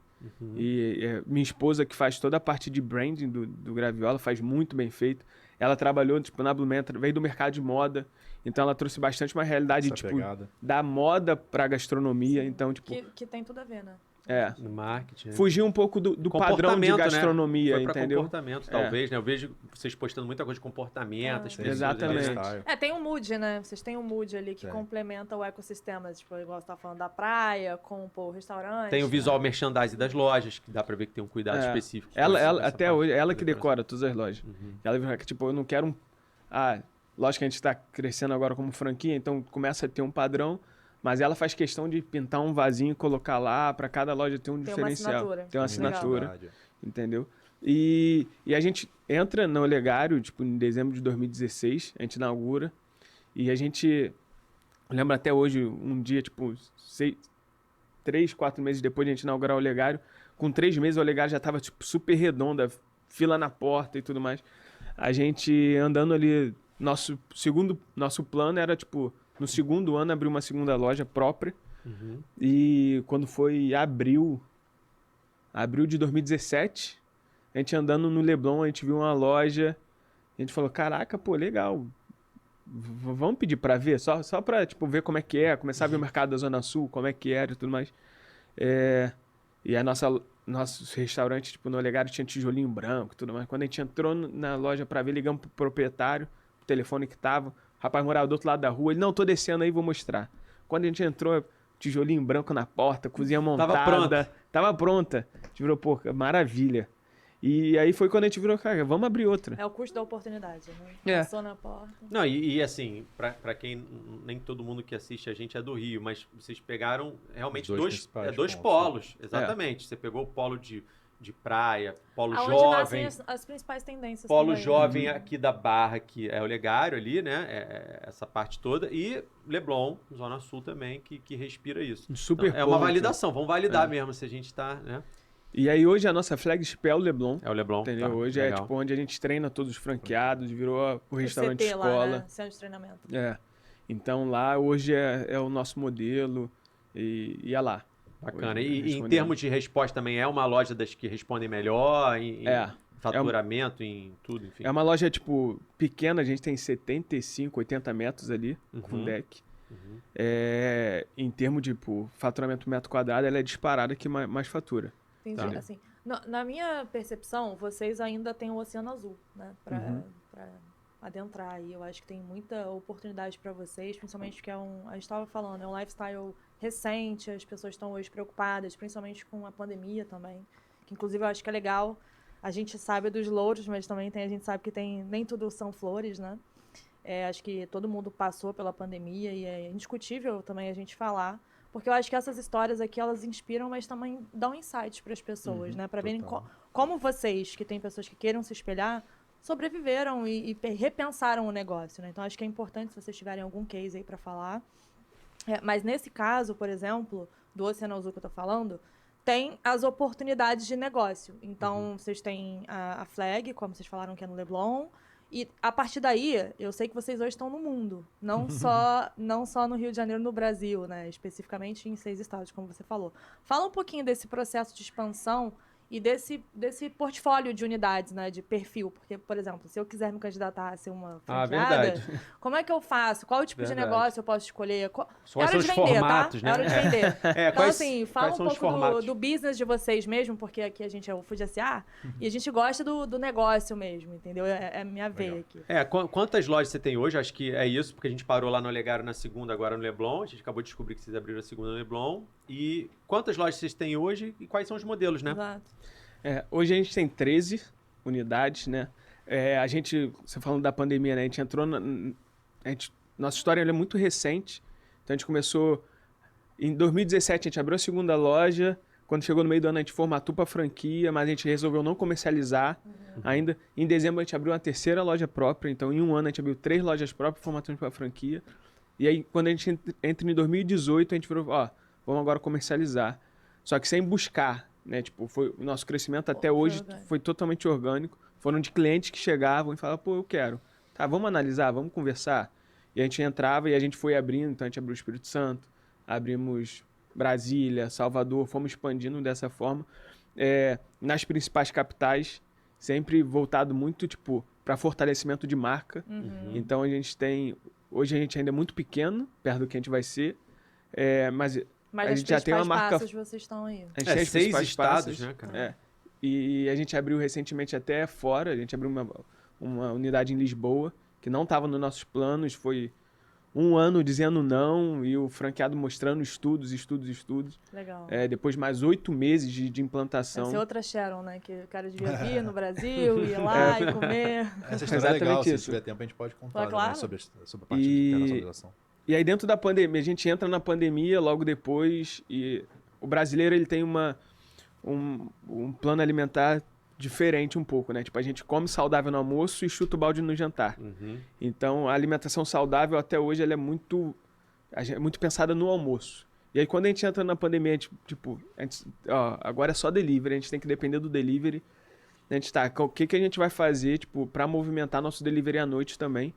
E minha esposa, que faz toda a parte de branding do Graviola, faz muito bem feito. Ela trabalhou, tipo, na Blumenthal, veio do mercado de moda. Então, ela trouxe bastante uma realidade, tipo, da moda pra gastronomia. Sim, então, tipo... Que tem tudo a ver, né? No marketing. Fugir um pouco do padrão de gastronomia, né? Foi pra entendeu? comportamento, talvez, né? Eu vejo vocês postando muita coisa de comportamento. Exatamente. Tem um mood, né? Vocês têm um mood ali que complementa o ecossistema. Tipo, igual você tá falando da praia, com o restaurante. Tem o visual merchandising das lojas, que dá pra ver que tem um cuidado específico. Ela até hoje, ela que decora todas as lojas. Ela, tipo, eu não quero lógico que a gente está crescendo agora como franquia, então começa a ter um padrão, mas ela faz questão de pintar um vasinho e colocar lá, para cada loja ter um diferencial. Ter uma assinatura. Verdade. Entendeu? E a gente entra no Olegário, tipo, em dezembro de 2016, a gente inaugura, e a gente, lembra até hoje, um dia, tipo, 3, 4 meses depois de a gente inaugurar o Olegário, com 3 meses o Olegário já tava, tipo, super redonda, fila na porta e tudo mais. A gente andando ali, nosso plano era, tipo, no segundo ano abrir uma segunda loja própria, e quando foi abril de 2017, a gente andando no Leblon, a gente viu uma loja, a gente falou, caraca, pô, legal, vamos pedir pra ver, só pra, tipo, ver como é que é, começar a ver o mercado da Zona Sul, como é que era e tudo mais. E a nosso restaurante, tipo, no Olegário tinha tijolinho branco e tudo mais. Quando a gente entrou na loja pra ver, ligamos pro proprietário, o telefone que tava, o rapaz morava do outro lado da rua, ele, não, tô descendo aí, vou mostrar. Quando a gente entrou, tijolinho branco na porta, cozinha montada. Tava pronta. A gente virou, pô, maravilha. E aí foi quando a gente virou, cara, vamos abrir outra. É o custo da oportunidade, né? Passou na porta. Não, e assim, pra quem, nem todo mundo que assiste a gente é do Rio, mas vocês pegaram realmente dois polos. Exatamente. Você pegou o polo de praia, polo Aonde jovem. nascem as principais tendências Polo também, jovem aqui da Barra, que é o Olegário ali, né? Essa parte toda. E Leblon, Zona Sul também, que respira isso. Super então, é uma validação, vamos validar mesmo se a gente tá, né? E aí hoje a nossa flagship é o Leblon. É o Leblon. Entendeu? Tá, hoje legal. é tipo onde a gente treina todos os franqueados, virou o restaurante CT escola. lá, né? Centro de treinamento. Então lá hoje é o nosso modelo e é lá. Bacana. E em termos de resposta também é uma loja das que respondem melhor em faturamento, em tudo, enfim. É uma loja, tipo, pequena, a gente tem 75, 80 metros ali, com deck. Em termos de faturamento metro quadrado, ela é disparada que mais fatura. Entendi. Assim, na minha percepção, vocês ainda têm o Oceano Azul, né? Pra adentrar aí. Eu acho que tem muita oportunidade para vocês, principalmente porque a gente estava falando, é um lifestyle recente, as pessoas estão hoje preocupadas, principalmente com a pandemia também, que inclusive eu acho que é legal. A gente sabe dos louros, mas também a gente sabe que nem tudo são flores, né? Acho que todo mundo passou pela pandemia e é indiscutível também a gente falar, porque eu acho que essas histórias aqui, elas inspiram, mas também dão insights para as pessoas, né? Para verem como vocês, que tem pessoas que queiram se espelhar, sobreviveram e repensaram o negócio, né? Então, acho que é importante se vocês tiverem algum case aí para falar. Mas nesse caso, por exemplo, do Oceano Azul que eu tô falando, tem as oportunidades de negócio. Então, vocês têm a Flag, como vocês falaram que é no Leblon, e a partir daí, eu sei que vocês hoje estão no mundo, não só no Rio de Janeiro, no Brasil, né? Especificamente em 6 estados, como você falou. Fala um pouquinho desse processo de expansão e desse portfólio de unidades, né, de perfil. Porque, por exemplo, se eu quiser me candidatar a ser uma franqueada, como é que eu faço? Qual o tipo de negócio eu posso escolher? É hora de vender, formatos, tá? né? É hora de vender. Então, assim, fala um pouco do business de vocês mesmo, porque aqui a gente é o Food SA, e a gente gosta do negócio mesmo, entendeu? É a minha veia aqui. Quantas lojas você tem hoje? Acho que é isso, porque a gente parou lá no Olegário na segunda, agora no Leblon. A gente acabou de descobrir que vocês abriram a segunda no Leblon. E quantas lojas vocês têm hoje e quais são os modelos, né? Exato. Hoje a gente tem 13 unidades, né? Você falando da pandemia, né? A gente entrou nossa história é muito recente. Então a gente começou... Em 2017 a gente abriu a segunda loja. Quando chegou no meio do ano a gente formatou para franquia, mas a gente resolveu não comercializar ainda. Em dezembro a gente abriu uma terceira loja própria. Então em um ano a gente abriu 3 lojas próprias, formatamos para franquia. E aí quando a gente entra em 2018 a gente falou, vamos agora comercializar. Só que sem buscar, né? Tipo, o nosso crescimento até hoje foi totalmente orgânico. Foram de clientes que chegavam e falavam, pô, eu quero. Tá, vamos analisar, vamos conversar. E a gente entrava e a gente foi abrindo. Então a gente abriu o Espírito Santo, abrimos Brasília, Salvador, fomos expandindo dessa forma. Nas principais capitais, sempre voltado muito, tipo, para fortalecimento de marca. Então a gente tem... Hoje a gente ainda é muito pequeno, perto do que a gente vai ser. Mas a gente já tem uma marca. Vocês estão aí. A gente tem 6 estados, né, cara? E a gente abriu recentemente até fora. A gente abriu uma unidade em Lisboa, que não estava nos nossos planos. Foi um ano dizendo não e o franqueado mostrando estudos. Legal. Depois mais 8 meses de Deve implantação. ser outra Sharon, né? Que o cara devia vir no Brasil, ir lá e comer. Essa história é legal, Exatamente se isso. tiver tempo a gente pode contar Claro. né, sobre a parte de internacionalização. E aí dentro da pandemia, a gente entra na pandemia logo depois e o brasileiro ele tem um plano alimentar diferente um pouco, né? Tipo, a gente come saudável no almoço e chuta o balde no jantar. Então, a alimentação saudável até hoje ela é muito pensada no almoço. E aí quando a gente entra na pandemia, agora é só delivery, a gente tem que depender do delivery. A gente o que a gente vai fazer, tipo, para movimentar nosso delivery à noite também?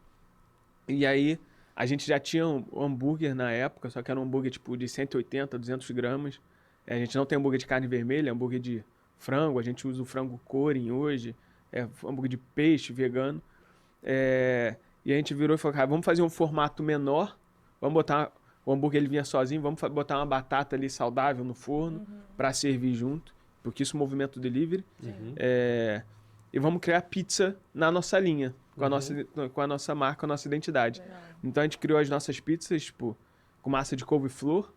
E aí a gente já tinha um hambúrguer na época, só que era um hambúrguer tipo de 180, 200 gramas. A gente não tem hambúrguer de carne vermelha, é hambúrguer de frango. A gente usa o frango Corin hoje, hambúrguer de peixe vegano. E a gente virou e falou, cara, vamos fazer um formato menor, vamos botar... O hambúrguer ele vinha sozinho, vamos botar uma batata ali saudável no forno para servir junto, porque isso movimenta o delivery. E vamos criar pizza na nossa linha, com a nossa marca, com a nossa identidade. Legal. Então a gente criou as nossas pizzas, tipo, com massa de couve-flor.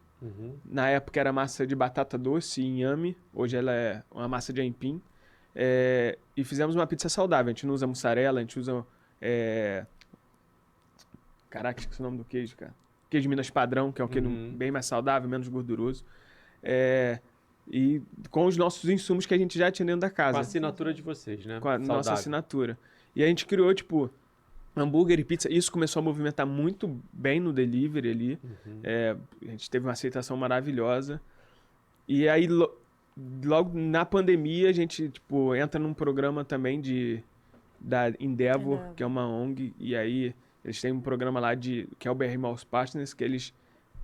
Na época era massa de batata doce e inhame, hoje ela é uma massa de aipim. E fizemos uma pizza saudável, a gente não usa mussarela, a gente usa... Caraca, esqueci o nome do queijo, cara. Queijo de Minas padrão, que é um queijo bem mais saudável, menos gorduroso. E com os nossos insumos que a gente já tinha dentro da casa. Com a assinatura de vocês, né? Com a nossa assinatura. E a gente criou, tipo, hambúrguer e pizza. Isso começou a movimentar muito bem no delivery ali. A gente teve uma aceitação maravilhosa. E aí, logo na pandemia, a gente, tipo, entra num programa também da Endeavor, que é uma ONG. E aí, eles têm um programa lá que é o BR Malls Partners, que eles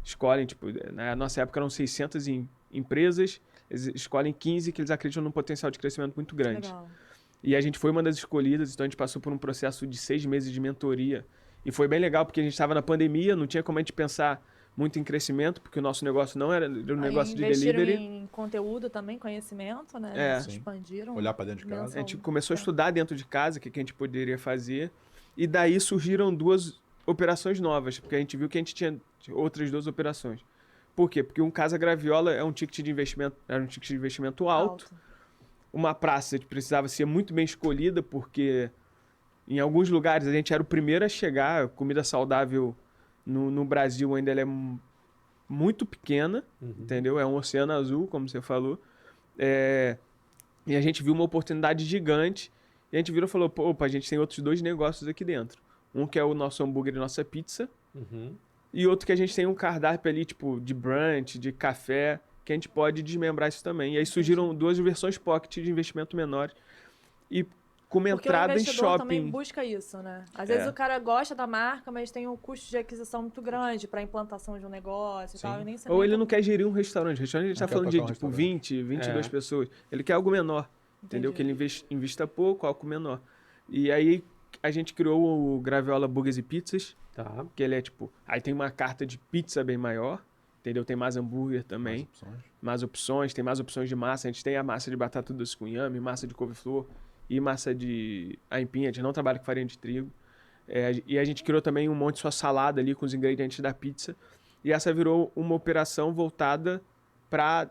escolhem, tipo, na nossa época eram 600 empresas, eles escolhem 15 que eles acreditam num potencial de crescimento muito grande. Legal. E a gente foi uma das escolhidas, então a gente passou por um processo de 6 meses de mentoria. E foi bem legal, porque a gente estava na pandemia, não tinha como a gente pensar muito em crescimento, porque o nosso negócio não era um negócio de delivery. Em conteúdo também, conhecimento, né? Sim. Expandiram. Olhar para dentro de casa. A gente começou a estudar dentro de casa o que a gente poderia fazer. E daí surgiram 2 operações novas, porque a gente viu que a gente tinha outras 2 operações. Por quê? Porque um Casa Graviola era um ticket de investimento alto. Uma praça precisava ser muito bem escolhida, porque em alguns lugares a gente era o primeiro a chegar. Comida saudável no Brasil ainda ela é muito pequena, entendeu? É um oceano azul, como você falou. E a gente viu uma oportunidade gigante. E a gente virou e falou, opa, a gente tem outros 2 negócios aqui dentro. Um que é o nosso hambúrguer e nossa pizza. E outro que a gente tem um cardápio ali, tipo, de brunch, de café, que a gente pode desmembrar isso também. E aí surgiram 2 versões pocket de investimento menores. E com uma entrada em Porque o investidor shopping. também busca isso, né? Às vezes o cara gosta da marca, mas tem um custo de aquisição muito grande para a implantação de um negócio e tal. E nem Ou ele não quer gerir um restaurante. Restaurante a gente está falando de tipo 20, 22 É. pessoas. Ele quer algo menor. Entendeu? Que ele invista pouco, algo menor. E aí a gente criou o Graviola Burgers e Pizzas. Tá. Que ele é tipo... Aí tem uma carta de pizza bem maior. Entendeu? Tem mais hambúrguer também. Mais opções. Tem mais opções de massa. A gente tem a massa de batata doce com inhame, massa de couve-flor e massa de aipim. A gente não trabalha com farinha de trigo. E a gente criou também um monte de sua salada ali com os ingredientes da pizza. E essa virou uma operação voltada para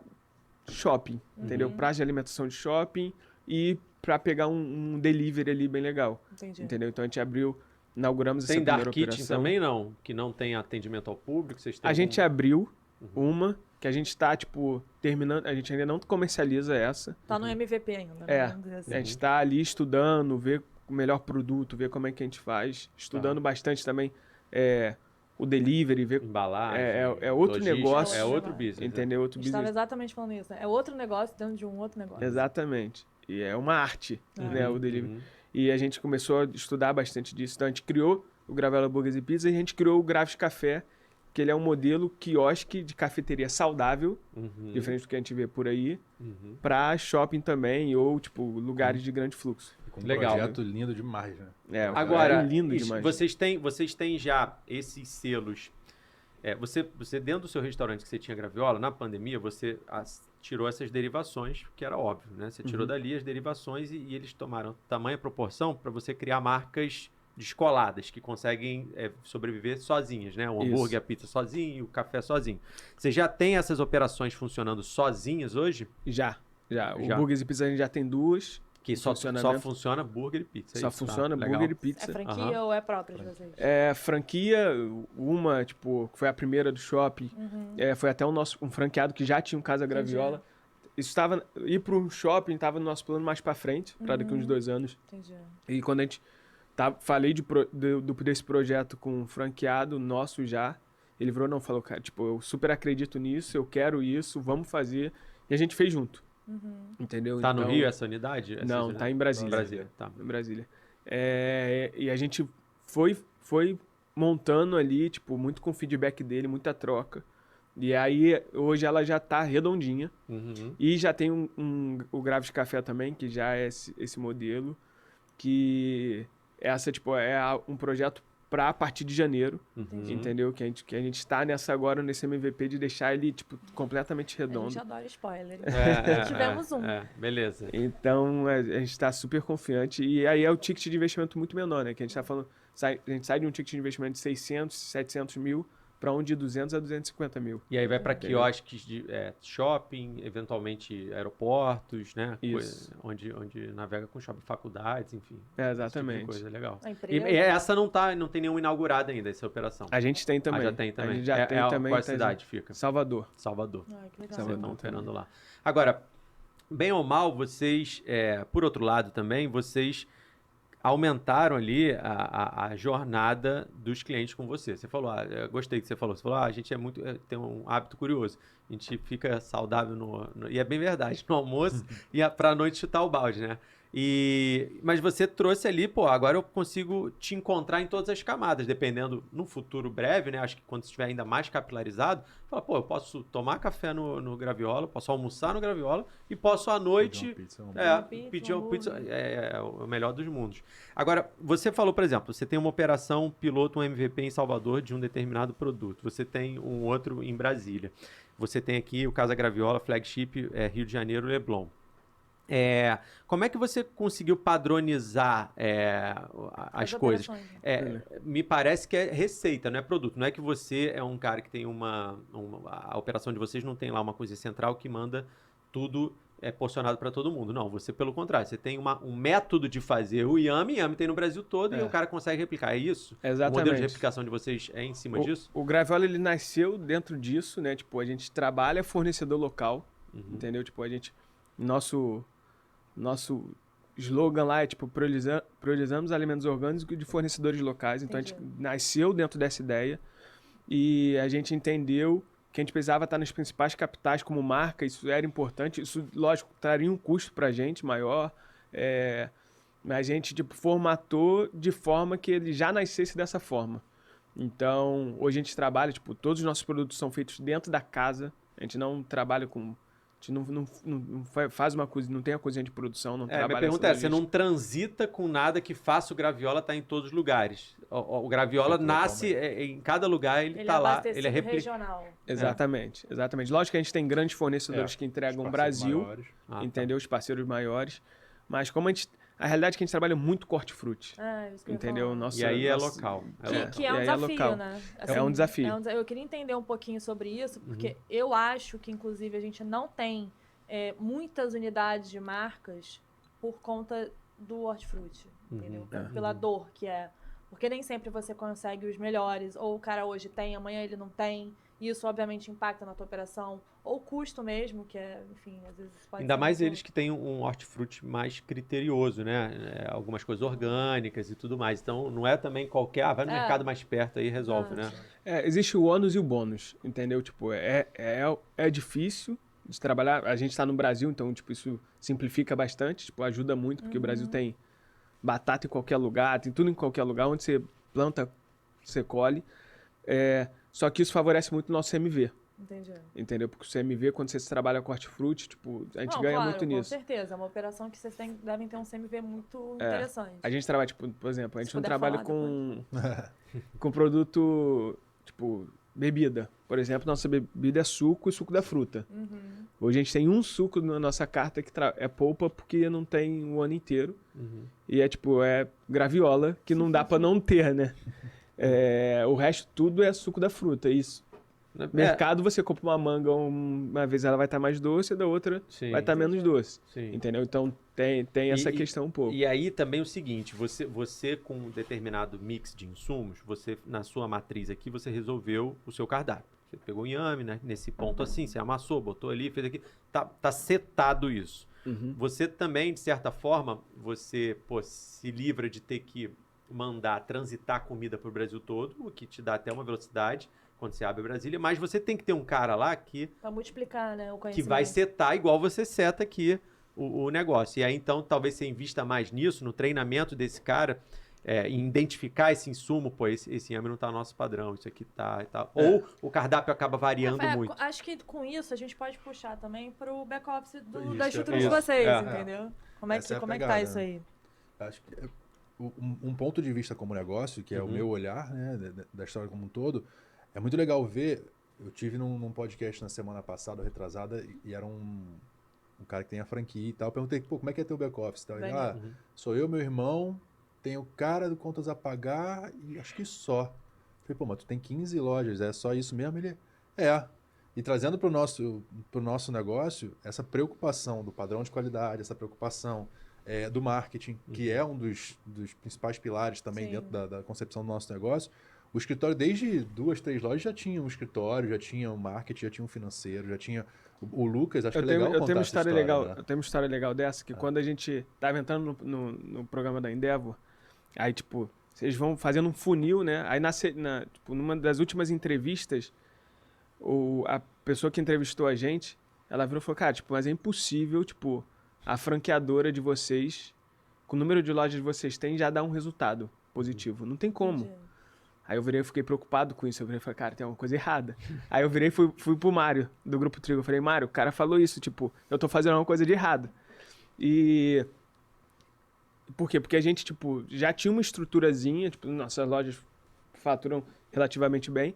shopping, entendeu? Praça de alimentação de shopping e para pegar um delivery ali bem legal. Entendi. Entendeu? Então a gente inauguramos essa Tem primeira Dark Kitchen operação. também, não? Que não tem atendimento ao público? Vocês têm A gente algum- abriu uma que a gente está, tipo, terminando. A gente ainda não comercializa essa. Tá no MVP ainda, né? Vamos dizer assim. A gente está ali estudando, ver o melhor produto, ver como é que a gente faz. Estudando bastante também o delivery, ver... Embalagem, É outro logística, negócio. É outro business. né? Entendeu? Outro Estava business. exatamente falando isso, né? É outro negócio dentro de um outro negócio. Exatamente. E é uma arte, né, o delivery. Uhum. E a gente começou a estudar bastante disso. Então a gente criou o Graviola Burgers e Pizza e a gente criou o Graves Café, que ele é um modelo quiosque de cafeteria saudável, diferente do que a gente vê por aí, para shopping também ou, tipo, lugares de grande fluxo. Com um Legal. projeto lindo demais, né? Agora, é lindo Ish, demais. vocês têm já esses selos. Você dentro do seu restaurante que você tinha graviola, na pandemia, você tirou essas derivações, que era óbvio, né? Você tirou dali as derivações e eles tomaram tamanha proporção para você criar marcas descoladas, que conseguem sobreviver sozinhas, né? O hambúrguer, a pizza sozinho, o café sozinho. Você já tem essas operações funcionando sozinhas hoje? Já. O Burgers e Pizza a gente já tem 2. Que só funciona burger e pizza. Só funciona burger e pizza. É franquia ou é própria de vocês? É franquia, uma, tipo, foi a primeira do shopping. Foi até um franqueado que já tinha um Casa Graviola. Isso estava... Ir para um shopping estava no nosso plano mais para frente, para daqui uns 2 anos. Entendi. E quando a gente... falei desse projeto com um franqueado nosso já, ele falou, cara, tipo, eu super acredito nisso, eu quero isso, vamos fazer. E a gente fez junto. Entendeu? Tá no Rio essa unidade? Não, tá em Brasília. Tá. Em Brasília. E a gente foi montando ali, tipo, muito com feedback dele, muita troca. E aí, hoje ela já tá redondinha. E já tem o Graves Café também, que já é esse modelo, que essa, tipo, é um projeto pra partir de janeiro, entendeu? Que a gente está nesse MVP de deixar ele, tipo, completamente redondo. A gente adora spoiler. Tivemos um. Beleza. Então, a gente está super confiante. E aí é o ticket de investimento muito menor, né? Que a gente tá falando... A gente sai de um ticket de investimento de 600, 700 mil para um de 200 a 250 mil. E aí vai para quiosques de shopping, eventualmente aeroportos, né? Isso. Onde navega com shopping, faculdades, enfim. Exatamente. Esse tipo de coisa legal. E essa não tem nenhuma inaugurada ainda, essa operação. A gente tem também. Já tem também. A gente já tem também. Qual cidade fica? Salvador. Ai, que legal. Vocês estão operando lá. Agora, bem ou mal, vocês, por outro lado também, vocês aumentaram ali a jornada dos clientes com você. Você falou, eu gostei que você falou. Você falou, a gente tem um hábito curioso. A gente fica saudável e é bem verdade, no almoço e pra noite chutar o balde, né? Mas você trouxe ali, agora eu consigo te encontrar em todas as camadas, dependendo, no futuro breve, né? Acho que quando estiver ainda mais capilarizado, fala, eu posso tomar café no Graviola, posso almoçar no Graviola e posso à noite pedir uma pizza. É o melhor dos mundos. Agora, você falou, por exemplo, você tem uma operação piloto, um MVP em Salvador de um determinado produto. Você tem um outro em Brasília. Você tem aqui o Casa Graviola, flagship, Rio de Janeiro, Leblon. Como é que você conseguiu padronizar as coisas? Me parece que é receita, não é produto. Não é que você é um cara que tem a operação de vocês não tem lá uma coisa central que manda tudo porcionado para todo mundo. Não, você pelo contrário, você tem um método de fazer o Yummy tem no Brasil todo e o cara consegue replicar. É isso? Exatamente. O modelo de replicação de vocês é em cima disso? O Graviola, ele nasceu dentro disso, né? Tipo, a gente trabalha fornecedor local, entendeu? Tipo, a gente... Nosso slogan lá é, tipo, priorizamos alimentos orgânicos de fornecedores locais. Então, a gente nasceu dentro dessa ideia e a gente entendeu que a gente precisava estar nas principais capitais como marca. Isso era importante. Isso, lógico, traria um custo para a gente maior. Mas a gente, tipo, formatou de forma que ele já nascesse dessa forma. Então, hoje a gente trabalha, tipo, todos os nossos produtos são feitos dentro da casa. A gente não trabalha com... A gente não faz uma coisa, não tem a cozinha de produção, não trabalha. Minha pergunta você não transita com nada que faça o Graviola estar em todos os lugares. O Graviola nasce em cada lugar, ele está lá, ele é regional. Exatamente. Lógico que a gente tem grandes fornecedores que entregam o Brasil, entendeu? Os parceiros maiores. Mas como a realidade é que a gente trabalha muito com hortifruti. Isso que entendeu? E aí é local. Que é um desafio, né? Assim, é um desafio. Eu queria entender um pouquinho sobre isso, porque eu acho que, inclusive, a gente não tem muitas unidades de marcas por conta do hortifruti, entendeu? Pela dor que é. Porque nem sempre você consegue os melhores, ou o cara hoje tem, amanhã ele não tem. Isso, obviamente, impacta na tua operação. Ou custo mesmo, que enfim, às vezes pode ainda mais eles que têm um hortifruti mais criterioso, né? Algumas coisas orgânicas e tudo mais. Então, não é também qualquer... vai no mercado mais perto aí e resolve, né? Existe o ônus e o bônus, entendeu? Tipo, é difícil de trabalhar. A gente está no Brasil, então, tipo, isso simplifica bastante. Tipo, ajuda muito, porque o Brasil tem batata em qualquer lugar, tem tudo em qualquer lugar. Onde você planta, você colhe. Só que isso favorece muito o nosso CMV. Entendi. Entendeu? Porque o CMV, quando você trabalha com hortifruti, tipo, a gente ganha muito nisso. Com certeza. É uma operação que vocês devem ter um CMV muito interessante. A gente trabalha, tipo, por exemplo, a gente não trabalha com produto, tipo, bebida. Por exemplo, nossa bebida é suco e suco da fruta. Hoje a gente tem um suco na nossa carta que é polpa porque não tem o ano inteiro. E é tipo, é graviola que não dá pra não ter, né? O resto tudo é suco da fruta, isso. Mercado, você compra uma manga, uma vez ela vai estar mais doce, da outra vai estar menos doce. Entendeu? Então tem essa questão um pouco. E aí também o seguinte, você com um determinado mix de insumos, você na sua matriz aqui, você resolveu o seu cardápio. Você pegou o inhame, né? Nesse ponto assim, você amassou, botou ali, fez aqui. Tá setado isso. Você também, de certa forma, você se livra de ter que mandar transitar comida para o Brasil todo, o que te dá até uma velocidade quando você abre Brasília, mas você tem que ter um cara lá que... Pra multiplicar, né, o conhecimento. Que vai setar igual você seta aqui o negócio. E aí, então, talvez você invista mais nisso, no treinamento desse cara, em identificar esse insumo, pô, esse inhame não tá no nosso padrão, isso aqui tá e tal. Ou o cardápio acaba variando muito. Acho que com isso a gente pode puxar também pro back-office da estrutura de vocês, entendeu? Como é que tá isso aí? Acho que um ponto de vista como negócio, que é o meu olhar, né, da história como um todo, é muito legal ver. Eu tive num podcast na semana passada, retrasada, e era um cara que tem a franquia e tal. Eu perguntei, pô, como é que é teu back-office? Ele, sou eu, meu irmão, tem o cara do contas a pagar e acho que só. Eu falei, pô, mas tu tem 15 lojas, é só isso mesmo? Ele, E trazendo pro nosso negócio, essa preocupação do padrão de qualidade, essa preocupação do marketing, que é um dos principais pilares também dentro da concepção do nosso negócio. O escritório, desde 2, 3 lojas, já tinha um escritório, já tinha um marketing, já tinha um financeiro, já tinha... O Lucas, acho que é legal contar essa história, legal, né? Eu tenho uma história legal dessa, que quando a gente estava entrando no programa da Endeavor, aí, tipo, vocês vão fazendo um funil, né? Aí, numa das últimas entrevistas, a pessoa que entrevistou a gente, ela virou e falou, cara, tipo, mas é impossível, tipo, a franqueadora de vocês, com o número de lojas que vocês têm, já dá um resultado positivo. Não tem como. Entendi. Aí eu virei e fiquei preocupado com isso. Eu virei e falei, cara, tem alguma coisa errada. Aí eu virei e fui pro Mário, do Grupo Trigo. Eu falei, Mário, o cara falou isso, tipo, eu tô fazendo alguma coisa de errado. E... Por quê? Porque a gente, tipo, já tinha uma estruturazinha, tipo, nossas lojas faturam relativamente bem.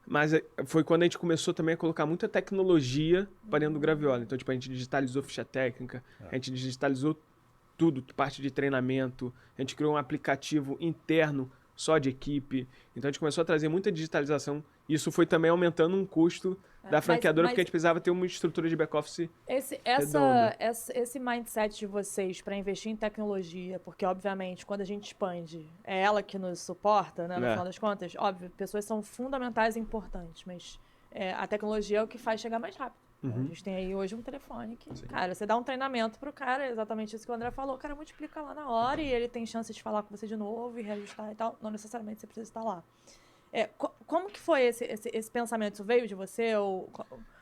Mas foi quando a gente começou também a colocar muita tecnologia para dentro do Graviola. Então, tipo, a gente digitalizou ficha técnica, a gente digitalizou tudo, parte de treinamento, a gente criou um aplicativo interno só de equipe. Então a gente começou a trazer muita digitalização. Isso foi também aumentando um custo da franqueadora, porque a gente precisava ter uma estrutura de back-office esse mindset de vocês para investir em tecnologia, porque obviamente quando a gente expande, é ela que nos suporta, né, no final das contas. Óbvio, pessoas são fundamentais e importantes, mas a tecnologia é o que faz chegar mais rápido. A gente tem aí hoje um telefone que, cara, você dá um treinamento pro cara, exatamente isso que o André falou, o cara multiplica lá na hora e ele tem chance de falar com você de novo e reajustar e tal. Não necessariamente você precisa estar lá. Como que foi esse pensamento? Isso veio de você?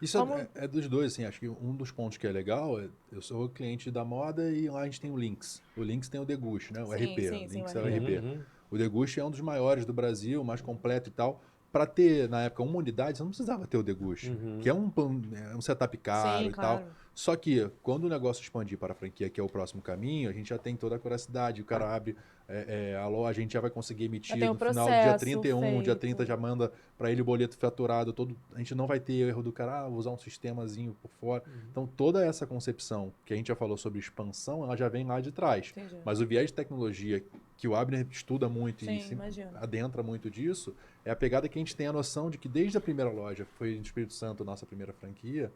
Isso é dos dois, assim. Acho que um dos pontos que é legal eu sou cliente da moda e lá a gente tem o Lynx. O Lynx tem o Deguste, né? O RP. O Lynx é o RP. O Deguste é um dos maiores do Brasil, mais completo e tal. Para ter, na época, uma unidade, você não precisava ter o Deguste, que é um setup caro e tal. Só que, quando o negócio expandir para a franquia, que é o próximo caminho, a gente já tem toda a curiosidade, o cara abre a loja, a gente já vai conseguir emitir no final do dia 31, dia 30 já manda para ele o boleto faturado, a gente não vai ter erro do cara, vou usar um sistemazinho por fora. Então, toda essa concepção que a gente já falou sobre expansão, ela já vem lá de trás. Entendi. Mas o viés de tecnologia que o Abner estuda muito e se adentra muito disso, é a pegada que a gente tem a noção de que desde a primeira loja, foi no Espírito Santo, nossa primeira franquia,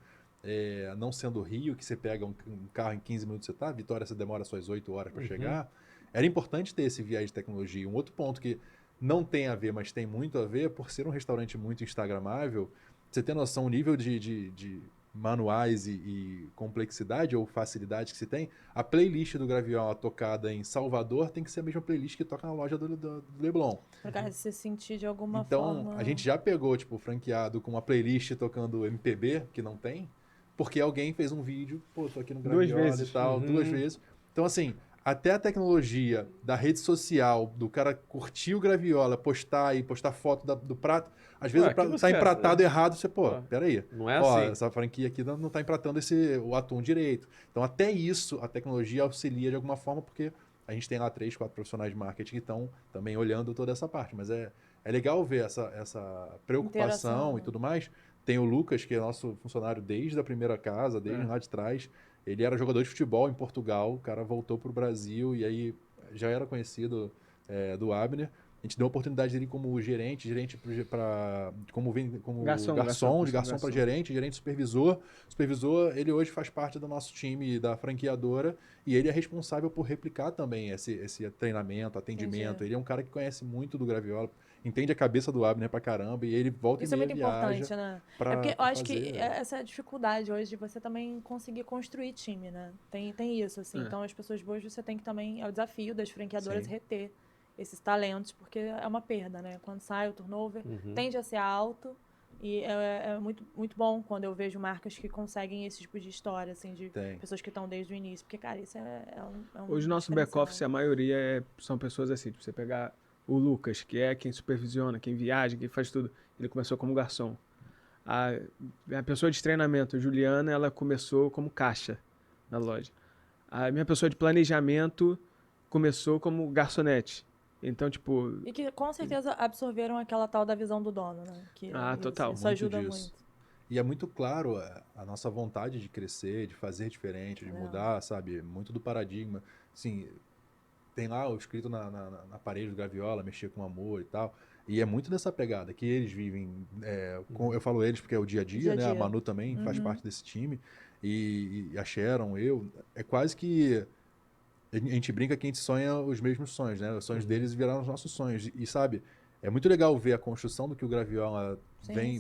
não sendo o Rio, que você pega um carro em 15 minutos você tá, Vitória você demora suas 8 horas para chegar, era importante ter esse viés de tecnologia. Um outro ponto que não tem a ver, mas tem muito a ver, por ser um restaurante muito instagramável, você ter noção, o nível de manuais e complexidade ou facilidade que se tem, a playlist do Graviola tocada em Salvador tem que ser a mesma playlist que toca na loja do Leblon. Pra cara se sentir de alguma forma. Então, a gente já pegou, tipo, franqueado com uma playlist tocando MPB, que não tem, porque alguém fez um vídeo, pô, tô aqui no Graviola e tal, 2 vezes. Então, assim, até a tecnologia da rede social, do cara curtir o Graviola, postar foto do prato, às vezes o prato tá empratado errado, você, peraí. Não é assim. Essa franquia aqui não tá empratando o atum direito. Então, até isso, a tecnologia auxilia de alguma forma, porque a gente tem lá 3, 4 profissionais de marketing que estão também olhando toda essa parte. Mas é legal ver essa preocupação e tudo mais Tem o Lucas, que é nosso funcionário desde a primeira casa, desde lá de trás. Ele era jogador de futebol em Portugal, o cara voltou pro Brasil e aí já era conhecido do Abner. A gente deu a oportunidade dele como gerente como garçom, de garçom para gerente supervisor. Supervisor, ele hoje faz parte do nosso time da franqueadora e ele é responsável por replicar também esse treinamento, atendimento. Entendi. Ele é um cara que conhece muito do Graviola, entende a cabeça do Abner pra caramba e ele volta Isso e é meia muito viaja importante, né? pra, É porque eu pra acho que fazer. essa é a dificuldade hoje de você também conseguir construir time, né? Tem isso, assim. Então, as pessoas boas, você tem que também... É o desafio das franqueadoras Sim. reter esses talentos, porque é uma perda, né? Quando sai o turnover, tende a ser alto. E é muito, muito bom quando eu vejo marcas que conseguem esse tipo de história, assim, de pessoas que estão desde o início. Porque, cara, isso é um Hoje, nosso diferencial. back-office, a maioria são pessoas assim. Tipo, você pegar o Lucas, que é quem supervisiona, quem viaja, quem faz tudo. Ele começou como garçom. A pessoa de treinamento, Juliana, ela começou como caixa na loja. A minha pessoa de planejamento começou como garçonete. Então, tipo... E que com certeza absorveram aquela tal da visão do dono, né? Que total. Isso ajuda disso. muito. E é muito claro a nossa vontade de crescer, de fazer diferente, de mudar, sabe? Muito do paradigma. Assim, tem lá o escrito na parede do Graviola, mexer com amor e tal. E é muito dessa pegada que eles vivem. Eu falo eles porque é o dia a dia, né? A Manu também faz parte desse time. E a Sharon, é quase que... A gente brinca que a gente sonha os mesmos sonhos, né? Os sonhos deles viraram os nossos sonhos. E sabe, é muito legal ver a construção do que o Graviola vem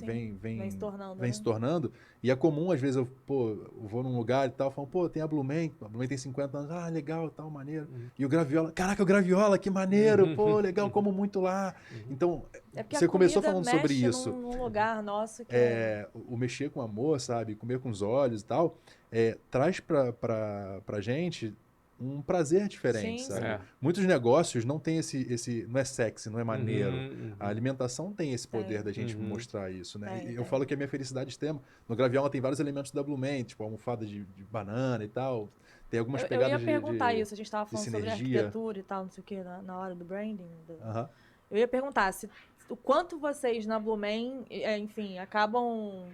se tornando. E é comum, às vezes, eu vou num lugar e tal, falo, tem a Blumen tem 50 anos, legal, tal, maneiro. E o Graviola, caraca, o Graviola, que maneiro, legal, como muito lá. Então, você começou falando sobre isso. Num lugar nosso que O mexer com amor, sabe, comer com os olhos e tal, traz pra gente um prazer diferente, sabe? Muitos negócios não tem esse não é sexy, não é maneiro. A alimentação tem esse poder da gente mostrar isso, né? Eu falo que a minha felicidade extrema, no Graviola tem vários elementos da Blumen, tipo almofada de banana e tal. Tem algumas pegadas eu ia perguntar isso, a gente estava falando sobre sinergia. arquitetura e tal, não sei o que, na hora do branding. Eu ia perguntar o quanto vocês na Blumen, enfim, acabam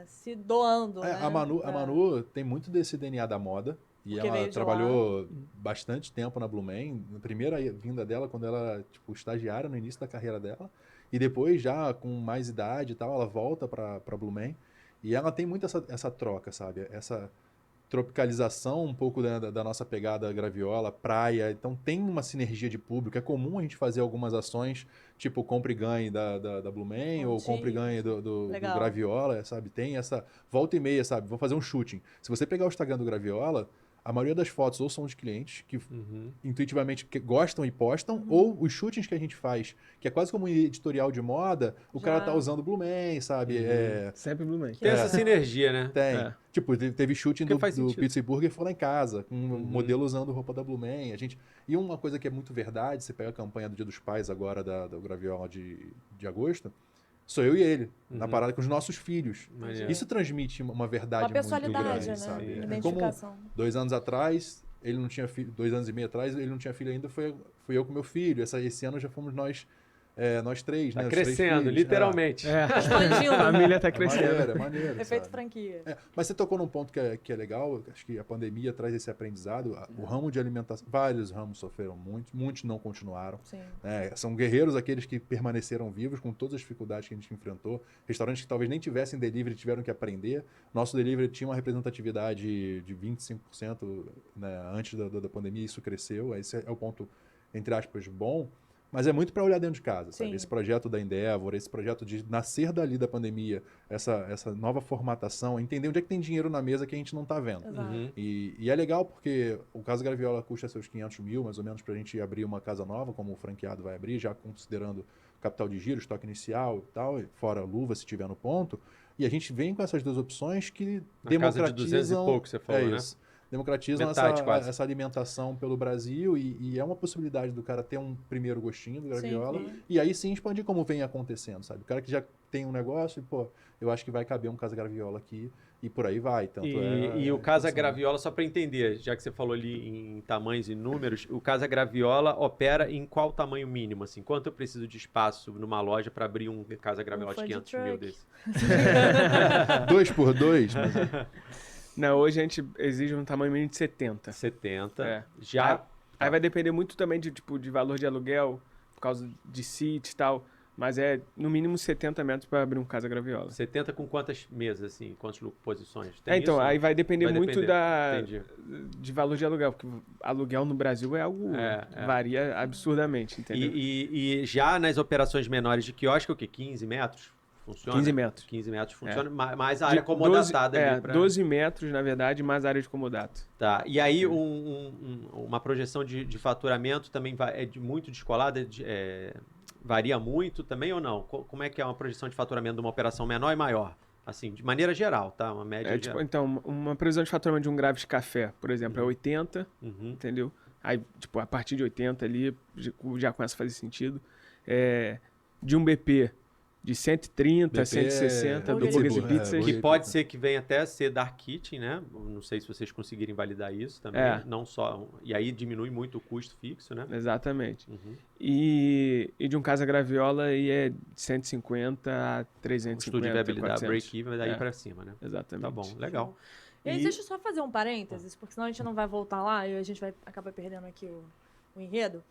se doando, né? A Manu tem muito desse DNA da moda. E ela trabalhou bastante tempo na Blumen. Na primeira vinda dela, quando ela era estagiária no início da carreira dela. E depois, já com mais idade e tal, ela volta para Blumen. E ela tem muito essa troca, sabe? Essa tropicalização um pouco da nossa pegada Graviola, praia. Então tem uma sinergia de público. É comum a gente fazer algumas ações, tipo compre e ganhe da Blumen ou compre e ganhe do Graviola, sabe? Tem essa volta e meia, sabe? Vou fazer um shooting. Se você pegar o Instagram do Graviola, a maioria das fotos ou são de clientes que intuitivamente gostam e postam, ou os shootings que a gente faz, que é quase como um editorial de moda, o cara tá usando Blumen, sabe? Sempre Blumen. Tem essa sinergia, né? Tem. Tipo, teve shooting do Pizza e Burger foi lá em casa, com um modelo usando roupa da Blumen. E uma coisa que é muito verdade, você pega a campanha do Dia dos Pais agora, do Graviola de agosto, sou eu e ele, na parada com os nossos filhos. Isso transmite uma verdade muito grande, né? sabe? Como 2 anos atrás, ele não tinha filho, 2 anos e meio atrás, ele não tinha filho ainda, fui eu com meu filho. Esse ano já fomos nós 3, né? Tá crescendo, filhos, literalmente. Expandindo. A família tá crescendo. É maneiro. Efeito sabe? franquia. Mas você tocou num ponto que é legal, acho que a pandemia traz esse aprendizado. O ramo de alimentação, vários ramos sofreram muito, muitos não continuaram. Sim. São guerreiros aqueles que permaneceram vivos com todas as dificuldades que a gente enfrentou. Restaurantes que talvez nem tivessem delivery tiveram que aprender. Nosso delivery tinha uma representatividade de 25%, né, antes da pandemia, isso cresceu. Esse é o ponto, entre aspas, bom. Mas é muito para olhar dentro de casa, sabe? Esse projeto da Endeavor, esse projeto de nascer dali da pandemia, essa nova formatação, entender onde é que tem dinheiro na mesa que a gente não está vendo. E é legal porque o Casa Graviola custa seus 500 mil, mais ou menos, para a gente abrir uma casa nova, como o franqueado vai abrir, já considerando capital de giro, estoque inicial e tal, fora luva se tiver no ponto. E a gente vem com essas duas opções que Na democratizam... casa de 200 e pouco, você falou, né? Isso. democratizam Metade, quase. essa alimentação pelo Brasil e é uma possibilidade do cara ter um primeiro gostinho do graviola Sim. e aí sim expandir como vem acontecendo, sabe? O cara que já tem um negócio e, pô, eu acho que vai caber um Casa Graviola aqui e por aí vai. Tanto E o Casa Graviola, só para entender, já que você falou ali em tamanhos e números, o Casa Graviola opera em qual tamanho mínimo? Assim, quanto eu preciso de espaço numa loja para abrir um Casa Graviola de food 500 mil truck. desse? 2x2, mas Não, hoje a gente exige um tamanho mínimo de 70. 70. É. Já. Aí vai depender muito também de valor de aluguel, por causa de sítio e tal. Mas é no mínimo 70 metros para abrir um Casa Graviola. 70 com quantas mesas, assim? Quantas posições? Então, isso? aí vai depender Vai muito depender. Entendi. de valor de aluguel, porque aluguel no Brasil é algo varia absurdamente, entendeu? E já nas operações menores de quiosque, o quê? 15 metros? Funciona? 15 metros. 15 metros funciona, mais a área comodatada ali. 12 metros, na verdade, mais área de comodato. Tá. E aí uma projeção de faturamento também é muito descolada? Varia muito também ou não? Como é que é uma projeção de faturamento de uma operação menor e maior? Assim, de maneira geral, tá? Uma média geral. Então, uma previsão de faturamento de um Graves Café, por exemplo, é 80, Uhum. entendeu? Aí, tipo, a partir de 80 ali, já começa a fazer sentido. De um BP de 130, BP 160 do Burger Burgers e Burger, Pizzas. Que pode ser que venha até ser Dark Kitchen, né? Não sei se vocês conseguirem validar isso também. Não só. E aí diminui muito o custo fixo, né? Exatamente. Uhum. E de um Casa Graviola aí é de 150 a 350. Estudo de viabilidade, 400. break-even, daí pra cima, né? Exatamente. Tá bom, legal. E aí, deixa eu só fazer um parênteses, porque senão a gente não vai voltar lá e a gente vai acabar perdendo aqui o enredo.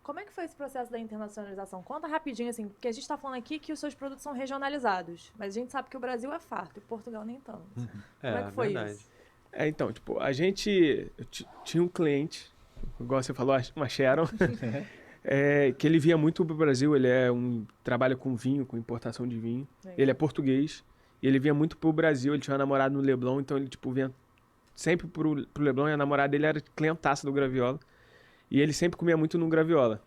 Como é que foi esse processo da internacionalização? Conta rapidinho, assim, porque a gente está falando aqui que os seus produtos são regionalizados, mas a gente sabe que o Brasil é farto e Portugal nem tanto. Como é que foi verdade. isso? Então, tipo, a gente tinha um cliente, igual você falou, uma Sharon, que ele vinha muito pro Brasil, ele trabalha com vinho, com importação de vinho. Legal. Ele é português, e ele vinha muito pro Brasil, ele tinha uma namorada no Leblon, então ele, tipo, vinha sempre pro Leblon, e a namorada dele era clientaça do Graviola. E ele sempre comia muito no Graviola.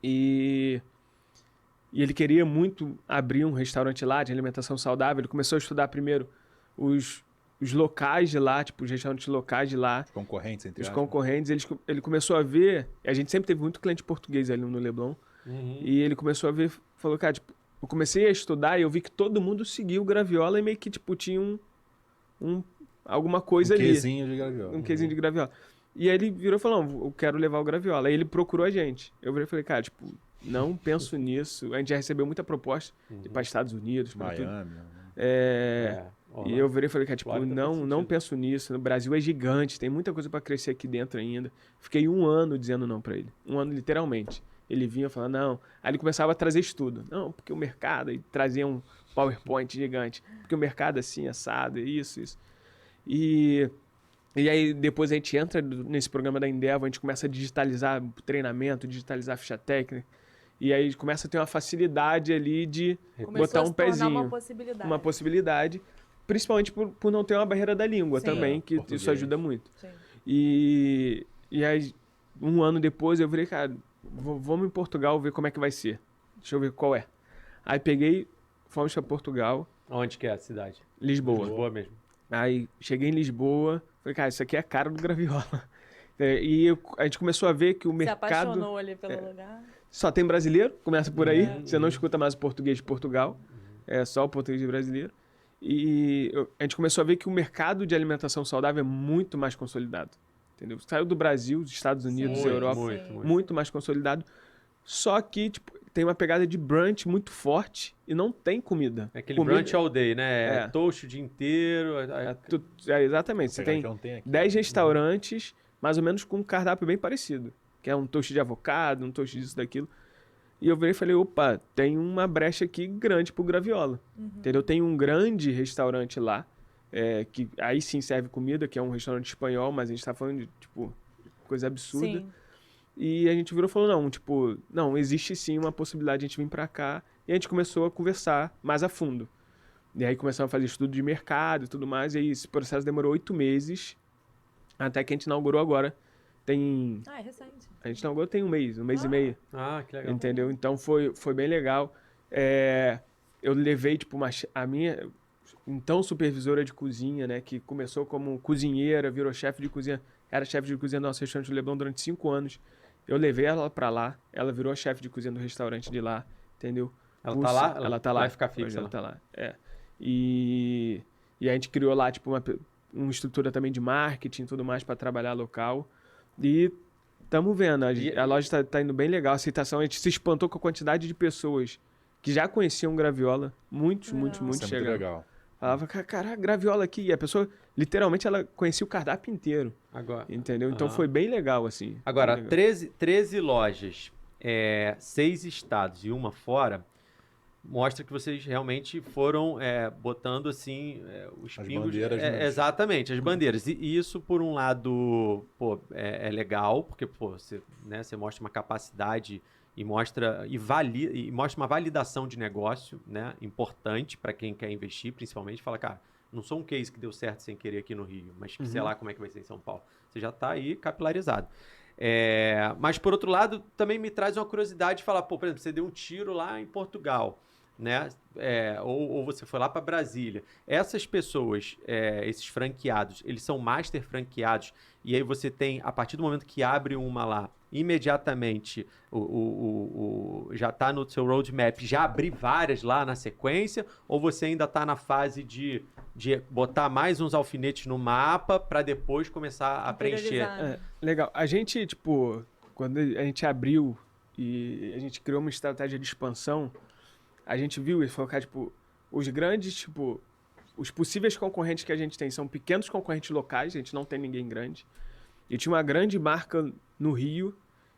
E ele queria muito abrir um restaurante lá de alimentação saudável. Ele começou a estudar primeiro os locais de lá, tipo, os restaurantes locais de lá. Os concorrentes, entre Os aspas. concorrentes. Ele começou a ver... A gente sempre teve muito cliente português ali no Leblon. Uhum. E ele começou a ver... Falou, cara, tipo, eu comecei a estudar e eu vi que todo mundo seguia o Graviola e meio que, tipo, tinha alguma coisa ali. Quesinho de graviola. Um quesinho de Graviola. E aí ele virou e falou, não, eu quero levar o Graviola. Aí ele procurou a gente. Eu virei e falei, cara, tipo, não penso nisso. A gente já recebeu muita proposta de ir para Estados Unidos, para tudo. Miami. E eu virei e falei, cara, tipo, Claro que faz não sentido. penso nisso. O Brasil é gigante, tem muita coisa para crescer aqui dentro ainda. Fiquei 1 ano dizendo não para ele. 1 ano, literalmente. Ele vinha falando, não. Aí ele começava a trazer estudo. Não, porque o mercado, e trazia um PowerPoint gigante. Porque o mercado é assim, assado, isso. E aí depois a gente entra nesse programa da Endeavor, a gente começa a digitalizar treinamento, digitalizar ficha técnica. E aí começa a ter uma facilidade ali de Começou botar a um se tornar pezinho. uma possibilidade. Uma possibilidade. Principalmente por não ter uma barreira da língua Sim. também, que Português. isso ajuda muito. Sim. E aí, 1 ano depois, eu falei, cara, vamos em Portugal ver como é que vai ser. Deixa eu ver qual é. Aí peguei, fomos para Portugal, Onde que é a cidade? Lisboa. Lisboa mesmo. Aí cheguei em Lisboa, falei, cara, isso aqui é a cara do Graviola. A gente começou a ver que o Se mercado apaixonou ali pelo lugar. só tem brasileiro, começa por aí. É. Você não escuta mais o português de Portugal, é só o português brasileiro. E a gente começou a ver que o mercado de alimentação saudável é muito mais consolidado. Entendeu? Saiu do Brasil, dos Estados Unidos, Sim, Europa, muito. muito mais consolidado. Só que tipo, tem uma pegada de brunch muito forte e não tem comida. É aquele Comida- brunch all day, né? É. Toast o dia inteiro. Exatamente. Você tem Aqui. 10 restaurantes, mais ou menos com um cardápio bem parecido. Que é um toast de avocado, um toast disso, daquilo. E eu virei e falei, opa, tem uma brecha aqui grande pro Graviola. Entendeu? Tem um grande restaurante lá, que aí sim serve comida, que é um restaurante espanhol, mas a gente tá falando de, tipo, coisa absurda. Sim. E a gente virou e falou, não, existe sim uma possibilidade de a gente vir pra cá. E a gente começou a conversar mais a fundo. E aí começamos a fazer estudo de mercado e tudo mais. E aí esse processo demorou 8 meses, até que a gente inaugurou agora. Ah, é recente. A gente inaugurou tem um mês e meio. Ah, que legal. Entendeu? Então foi bem legal. Eu levei, tipo, então supervisora de cozinha, né? Que começou como cozinheira, virou chefe de cozinha. Era chefe de cozinha do nosso restaurante do Leblon durante 5 anos. Eu levei ela pra lá. Ela virou chefe de cozinha do restaurante de lá, entendeu? Ela tá lá? Ela tá lá. Vai ficar Hoje fixa ela lá. tá lá. É. E a gente criou lá, tipo, uma estrutura também de marketing e tudo mais pra trabalhar local. E estamos vendo. A loja tá indo bem legal. A aceitação, a gente se espantou com a quantidade de pessoas que já conheciam Graviola. Muitos Isso é muito chegaram. legal. Falava, cara, Graviola aqui. E a pessoa, literalmente, ela conhecia o cardápio inteiro. Agora, Entendeu? Então foi bem legal, assim. Agora, bem legal. 13 lojas, 6 estados e uma fora, mostra que vocês realmente foram botando assim os As pingos. bandeiras Exatamente, as bandeiras. E isso, por um lado, pô, é legal, porque pô, você mostra uma capacidade e mostra uma validação de negócio, né, importante para quem quer investir, principalmente. Fala, cara, não sou um case que deu certo sem querer aqui no Rio, mas que sei lá como é que vai ser em São Paulo. Você já está aí capilarizado. Mas, por outro lado, também me traz uma curiosidade de falar, pô, por exemplo, você deu um tiro lá em Portugal, né? Ou você foi lá para Brasília. Essas pessoas, esses franqueados, eles são master franqueados, e aí você tem, a partir do momento que abre uma lá, imediatamente já está no seu roadmap, já abrir várias lá na sequência, ou você ainda está na fase de botar mais uns alfinetes no mapa para depois começar a preencher? Legal. A gente, tipo, quando a gente abriu e a gente criou uma estratégia de expansão, a gente viu e falou, cara, tipo, os grandes, tipo, os possíveis concorrentes que a gente tem são pequenos concorrentes locais, a gente não tem ninguém grande. E tinha uma grande marca no Rio,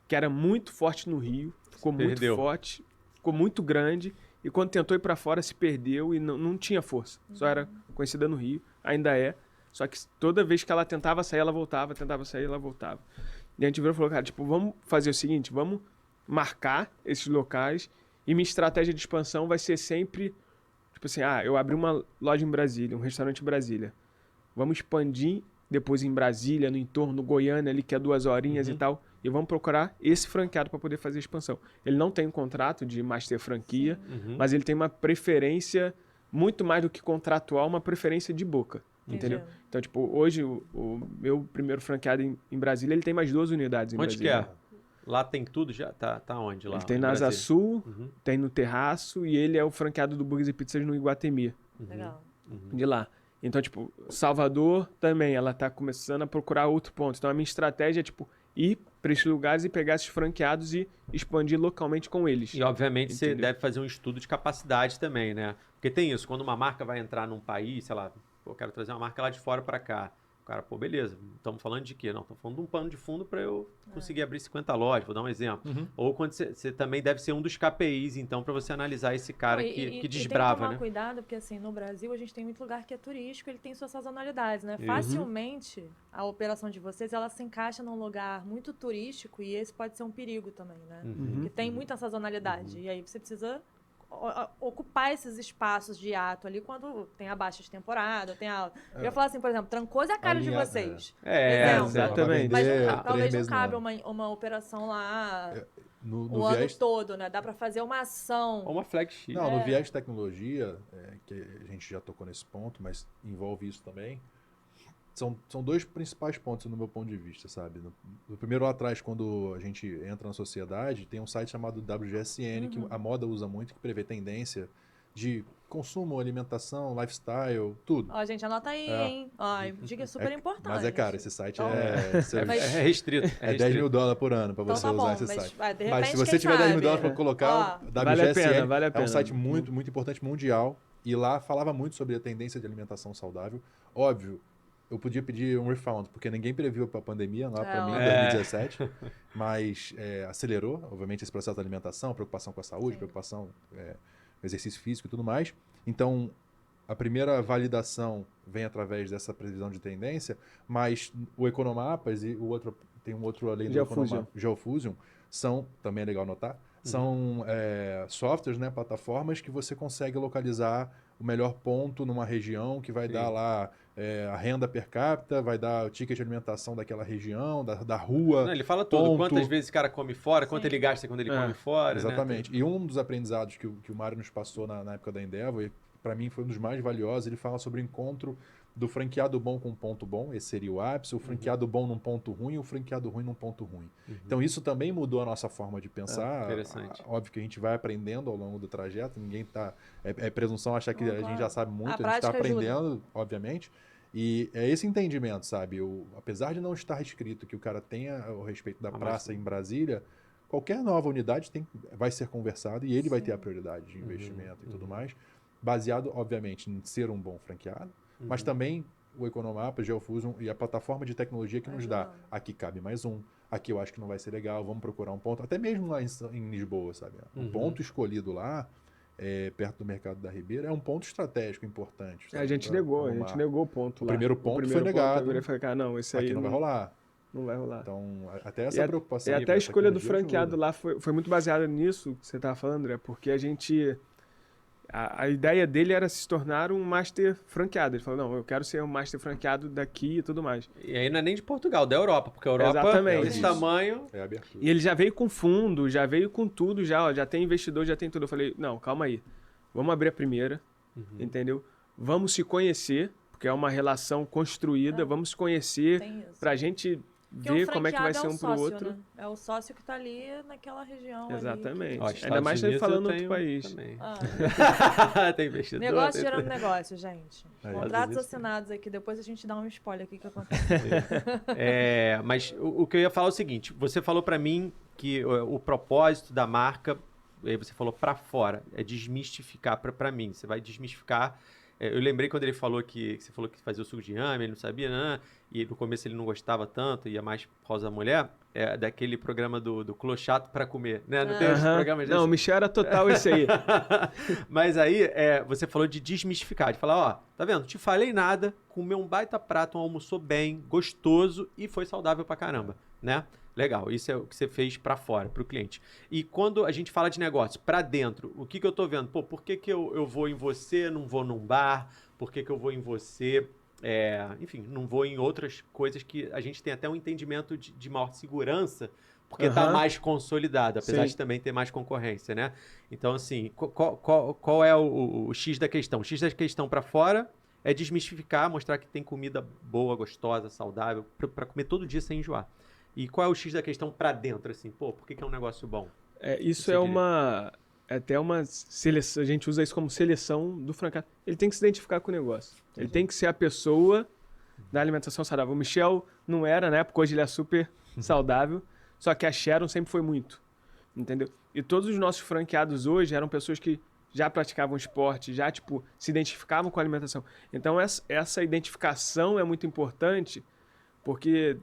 que era muito forte no Rio, ficou muito forte, ficou muito grande, e quando tentou ir para fora se perdeu e não tinha força. Só era conhecida no Rio, ainda é. Só que toda vez que ela tentava sair, ela voltava, tentava sair, ela voltava. E a gente virou e falou, cara, tipo, vamos fazer o seguinte, vamos marcar esses locais e minha estratégia de expansão vai ser sempre, tipo assim, eu abri uma loja em Brasília, um restaurante em Brasília. Vamos expandir depois em Brasília, no entorno, Goiânia ali, que é 2 horinhas e tal. E vamos procurar esse franqueado para poder fazer a expansão. Ele não tem um contrato de master franquia, mas ele tem uma preferência, muito mais do que contratual, uma preferência de boca. Entendeu? Então, tipo, hoje o meu primeiro franqueado em Brasília, ele tem mais 2 unidades em Brasília. Onde que é? Lá tem tudo já? Tá onde lá? Ele tem na Asa Sul, tem no Terraço, e ele é o franqueado do Burgers e Pizzas no Iguatemi. Legal. De lá. Então, tipo, Salvador também, ela tá começando a procurar outro ponto. Então, a minha estratégia é, tipo, ir para esses lugares e pegar esses franqueados e expandir localmente com eles. E, obviamente, você deve fazer um estudo de capacidade também, né? Porque tem isso, quando uma marca vai entrar num país, sei lá, eu quero trazer uma marca lá de fora para cá. O cara, pô, beleza, estamos falando de quê? Não, estamos falando de um pano de fundo para eu conseguir abrir 50 lojas, vou dar um exemplo. Ou quando você também deve ser um dos KPIs, então, para você analisar esse cara que desbrava, e tem que tomar né? cuidado, porque assim, no Brasil a gente tem muito lugar que é turístico, ele tem suas sazonalidades, né? Facilmente, a operação de vocês, ela se encaixa num lugar muito turístico e esse pode ser um perigo também, né? Porque tem muita sazonalidade e aí você precisa ocupar esses espaços de ato ali quando tem a baixa de temporada, tem a... Eu ia falar assim, por exemplo, Trancoso é a cara de vocês. Exemplo. Exatamente. Mas talvez não cabe uma operação lá o ano todo, né? Dá para fazer uma ação. Ou uma flagship. Não, no viés de tecnologia, que a gente já tocou nesse ponto, mas envolve isso também, são 2 principais pontos no meu ponto de vista, sabe? No primeiro lá atrás, quando a gente entra na sociedade, tem um site chamado WGSN, que a moda usa muito, que prevê tendência de consumo, alimentação, lifestyle, tudo. Ó, gente, anota aí, hein? Ó, dica super importante. Mas cara, esse site então, é restrito. É $10.000 por ano para você usar esse site. Mas se você tiver $10.000 para colocar, o WGSN vale a pena. É um site muito, muito importante mundial. E lá falava muito sobre a tendência de alimentação saudável. Óbvio, eu podia pedir um refund, porque ninguém previu a pandemia lá para mim em 2017, mas acelerou, obviamente, esse processo da alimentação, preocupação com a saúde, preocupação com exercício físico e tudo mais. Então, a primeira validação vem através dessa previsão de tendência, mas o Economapas e o outro, tem um outro além do Economapas, Geofusion, são, também é legal notar, são softwares, né, plataformas que você consegue localizar o melhor ponto numa região, que vai dar lá a renda per capita, vai dar o ticket de alimentação daquela região, da rua. Não, ele fala tudo, quantas vezes o cara come fora, quanto ele gasta quando ele come fora. Exatamente. Né? E um dos aprendizados que o Mário nos passou na época da Endeavor, para mim, foi um dos mais valiosos. Ele fala sobre o encontro do franqueado bom com um ponto bom, esse seria o ápice, o franqueado bom num ponto ruim e o franqueado ruim num ponto ruim. Então, isso também mudou a nossa forma de pensar. Interessante. Óbvio que a gente vai aprendendo ao longo do trajeto, ninguém tá... É presunção achar que a gente já sabe muito, a gente está aprendendo, obviamente. E é esse entendimento, sabe? Apesar de não estar escrito que o cara tenha o respeito da praça em Brasília, qualquer nova unidade vai ser conversado e ele vai ter a prioridade de investimento e tudo mais, baseado, obviamente, em ser um bom franqueado, mas também o Economapa, o Geofusion e a plataforma de tecnologia que nos dá. Aqui cabe mais um, aqui eu acho que não vai ser legal, vamos procurar um ponto, até mesmo lá em Lisboa, sabe? Um ponto escolhido lá, perto do Mercado da Ribeira, é um ponto estratégico importante. Sabe? A gente negou o ponto lá. O primeiro ponto foi negado. Eu falei, não, esse aí aqui não vai rolar. Não vai rolar. Então, até essa preocupação. E até a escolha do franqueado lá foi muito baseada nisso que você estava falando, André, porque a gente... A ideia dele era se tornar um master franqueado. Ele falou, não, eu quero ser um master franqueado daqui e tudo mais. E aí não é nem de Portugal, da Europa, porque a Europa é desse tamanho. É abertura. E ele já veio com fundo, já veio com tudo, já tem investidor, já tem tudo. Eu falei, não, calma aí. Vamos abrir a primeira, entendeu? Vamos se conhecer, porque é uma relação construída, vamos se conhecer pra gente ver como é que vai ser um pro outro. Né? É o sócio que tá ali naquela região. Exatamente. Ali. Ainda mais ele falando outro país. Tem investidor. Negócio gerando negócio, gente. Contratos assinados aqui, depois a gente dá um spoiler aqui que acontece. Mas o que eu ia falar é o seguinte, você falou pra mim que o propósito da marca, aí você falou pra fora, é desmistificar pra mim, você vai desmistificar. Eu lembrei quando ele falou que você falou que fazia o suco de inhame, ele não sabia, né? E no começo ele não gostava tanto, ia mais por causa da mulher, daquele programa do Clô Chato pra comer, né? Não tem esse programa desse? Não, o Michel era total esse aí. Mas aí, você falou de desmistificar, de falar, ó, tá vendo? Não te falei nada, comeu um baita prato, almoçou bem, gostoso e foi saudável pra caramba, né? Legal, isso é o que você fez para fora, para o cliente. E quando a gente fala de negócio, para dentro, o que eu tô vendo? Pô, por que eu vou em você, não vou num bar? Por que eu vou em você, enfim, não vou em outras coisas que a gente tem até um entendimento de maior segurança, porque tá mais consolidado, apesar de também ter mais concorrência, né? Então, assim, qual é o X da questão? O X da questão para fora é desmistificar, mostrar que tem comida boa, gostosa, saudável, para comer todo dia sem enjoar. E qual é o X da questão pra dentro, assim? Pô, por que é um negócio bom? Isso é até uma seleção, a gente usa isso como seleção do franqueado. Ele tem que se identificar com o negócio. Ele tem que ser a pessoa da alimentação saudável. O Michel não era, na época, hoje ele é super saudável, só que a Sharon sempre foi muito, entendeu? E todos os nossos franqueados hoje eram pessoas que já praticavam esporte, já, se identificavam com a alimentação. Então, essa identificação é muito importante, porque...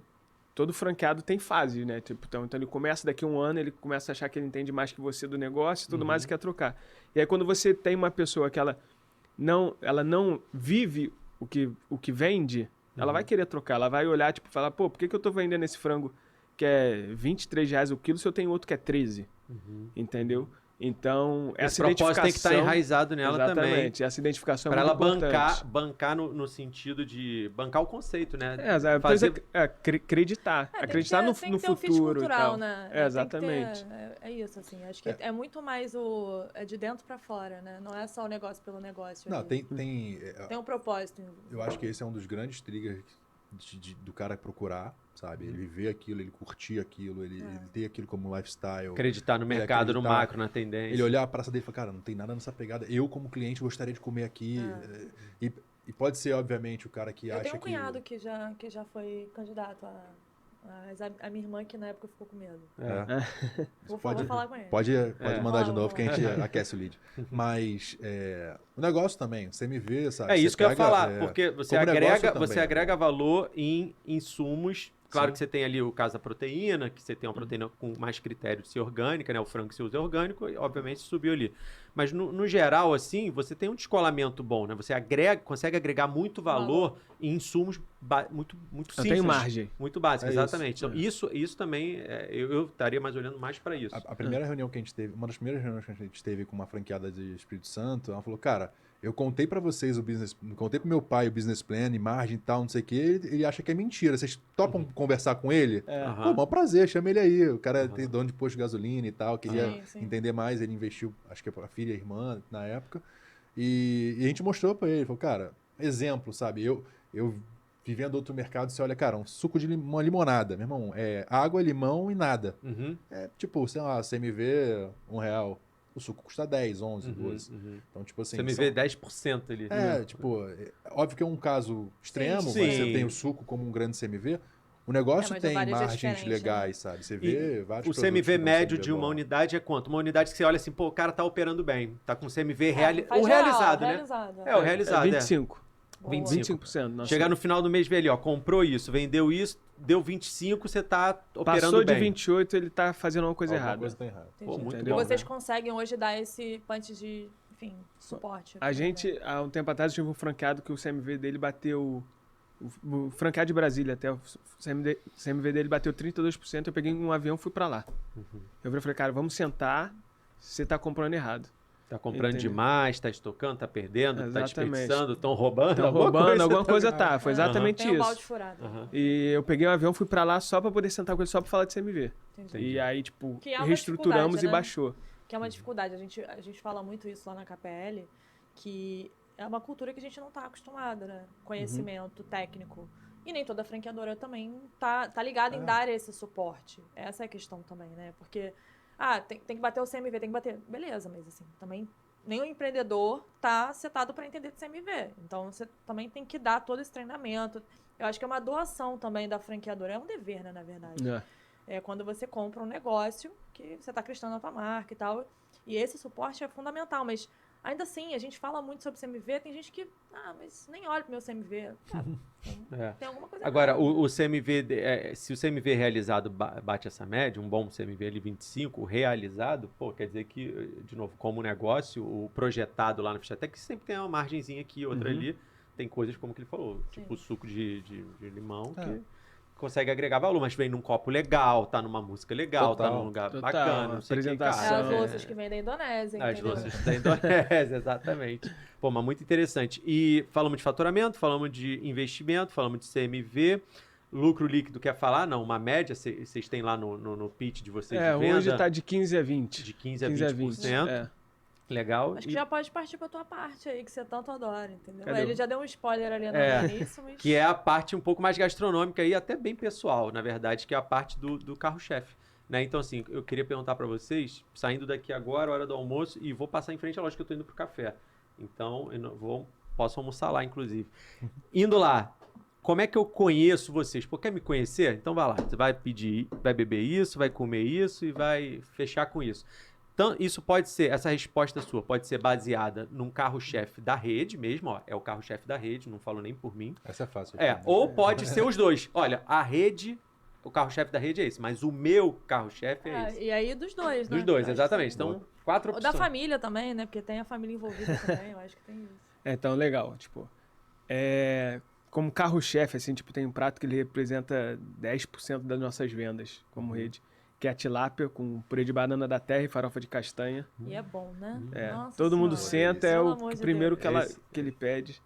Todo franqueado tem fase, né? Então ele começa daqui a um ano, ele começa a achar que ele entende mais que você do negócio e tudo mais e quer trocar. E aí quando você tem uma pessoa que ela não vive o que vende, ela vai querer trocar. Ela vai olhar, falar, pô, por que eu tô vendendo esse frango que é R$23 o quilo se eu tenho outro que é 13? Entendeu? Então, essa identificação... tem que estar enraizado nela também. Exatamente, essa identificação é muito importante. Para ela bancar no sentido de bancar o conceito, né? Acreditar. Acreditar no futuro. Tem que ter um fit cultural, né? Exatamente. É isso, assim. Acho que é muito mais de dentro para fora, né? Não é só o negócio pelo negócio. Não, tem um propósito. Eu acho que esse é um dos grandes triggers do cara procurar, sabe? Ele viver aquilo, ele curtir aquilo, ele ter aquilo como lifestyle. Acreditar no mercado, no macro, na tendência. Ele olhar a praça dele e falar, cara, não tem nada nessa pegada. Eu, como cliente, gostaria de comer aqui. E pode ser, obviamente, o cara que acha que... Eu tenho um cunhado que já foi candidato a minha irmã que na época ficou com medo. Vou falar com ele. Pode mandar de novo que a gente aquece o lead. Mas o negócio também, você me vê, sabe? É isso que eu ia falar, porque você agrega valor em insumos. Claro que você tem ali o caso da proteína, que você tem uma proteína com mais critério de ser orgânica, né? O frango que você usa é orgânico, e obviamente subiu ali. Mas no geral, assim, você tem um descolamento bom, né? Você consegue agregar muito valor em insumos muito simples. Eu tenho margem. Muito básicos, exatamente. Então, isso também, eu estaria mais olhando mais para isso. A primeira reunião que a gente teve, uma das primeiras reuniões que a gente teve com uma franqueada de Espírito Santo, ela falou, cara, eu contei pra vocês contei pro meu pai o business plan, margem e tal, não sei o quê, ele acha que é mentira. Vocês topam conversar com ele? Pô, bom prazer, chama ele aí. O cara tem dono de posto de gasolina e tal, queria entender mais, ele investiu, acho que a filha e a irmã na época. E a gente mostrou pra ele, falou, cara, exemplo, sabe? Eu vivendo outro mercado, você olha, cara, um suco de uma limonada, meu irmão, é água, limão e nada. Uhum. É tipo, sei lá, CMV, R$1. O suco custa 10, 11, 12. Então, tipo assim... Você me vê 10% ali. tipo, óbvio que é um caso extremo, Sim. mas você tem o suco como um grande CMV. O negócio mas o tem varejo é margens diferente, legais, sabe? Você vê vários O CMV produtos médio com de uma bom. unidade é quanto? Uma unidade que você olha assim, pô, o cara tá operando bem. Tá com CMV Faz o geral, realizado, né? realizado. É, o realizado, 25. Boa. 25%. Nossa. Chegar no final do mês e ver ali, ó, comprou isso, vendeu isso, deu 25, você tá operando Passou de bem. 28, ele tá fazendo uma coisa Alguma errada. coisa tá errada. Pô, muito E bom, vocês né? conseguem hoje dar esse punch de, enfim, suporte. A gente, há um tempo atrás, tive um franqueado que o CMV dele bateu... O franqueado de Brasília, até o CMV dele bateu 32%, eu peguei um avião e fui pra lá. Eu falei, cara, vamos sentar, você tá comprando errado. Tá comprando Entendi. demais, tá estocando, tá perdendo, tá Exatamente. desperdiçando, estão roubando. Estão roubando, alguma coisa tá... tá. Foi exatamente Tem um isso. balde furado. E eu peguei um avião, fui pra lá só pra poder sentar com ele, só pra falar de CMV. Entendi. E aí, tipo, Que é uma reestruturamos dificuldade, e né? baixou. Que é uma dificuldade. A gente fala muito isso lá na KPL, que é uma cultura que a gente não está acostumada, né? Conhecimento técnico. E nem toda franqueadora também tá ligada em dar esse suporte. Essa é a questão também, né? Porque, tem que bater o CMV, tem que bater. Beleza, mas assim, também nenhum empreendedor tá setado para entender de CMV. Então, você também tem que dar todo esse treinamento. Eu acho que é uma doação também da franqueadora. É um dever, né, na verdade. É quando você compra um negócio que você está acreditando na tua marca e tal. E esse suporte é fundamental, mas ainda assim, a gente fala muito sobre CMV, tem gente que, mas nem olha pro meu CMV. Cara, tem alguma coisa Agora, errada. o CMV, se o CMV realizado bate essa média, um bom CMV ali 25, realizado, pô, quer dizer que, de novo, como negócio, o projetado lá no ficha, até que sempre tem uma margenzinha aqui, outra ali, tem coisas como que ele falou, tipo o suco de limão, que consegue agregar valor, mas vem num copo legal, tá numa música legal, tá num lugar bacana, não sei o que, apresentação. cara. As louças que vêm da Indonésia, As entendeu? louças da Indonésia, exatamente. Pô, mas muito interessante. E falamos de faturamento, falamos de investimento, falamos de CMV, lucro líquido, quer falar? Não, uma média, vocês têm lá no pitch de vocês de venda? Hoje tá de 15 a 20. De 15 a 20%. Legal. Acho que já pode partir pra tua parte aí, que você tanto adora, entendeu? Cadê? Ele já deu um spoiler ali no início, mas... Que é a parte um pouco mais gastronômica e até bem pessoal, na verdade, que é a parte do carro-chefe. Né? Então, assim, eu queria perguntar para vocês, saindo daqui agora, hora do almoço, e vou passar em frente à loja que eu tô indo pro café. Então, posso almoçar lá, inclusive. Indo lá, como é que eu conheço vocês? Pô, quer me conhecer? Então vai lá, você vai pedir, vai beber isso, vai comer isso e vai fechar com isso. Então, isso pode ser, essa resposta sua pode ser baseada num carro-chefe da rede mesmo, ó, é o carro-chefe da rede, não falo nem por mim. Essa é fácil. Ou pode ser os dois. Olha, a rede, o carro-chefe da rede é esse, mas o meu carro-chefe é esse. E aí dos dois, né? Dos dois, Acho exatamente. que- Então, 4 Ou opções. da família também, né? Porque tem a família envolvida também, eu acho que tem isso. Então, legal. Tipo, como carro-chefe, assim, tipo, tem um prato que ele representa 10% das nossas vendas como rede, que é a tilápia com purê de banana da terra e farofa de castanha. E é bom, né? Nossa Todo mundo Senhora. senta, é Pelo o amor de primeiro Deus. que ele pede.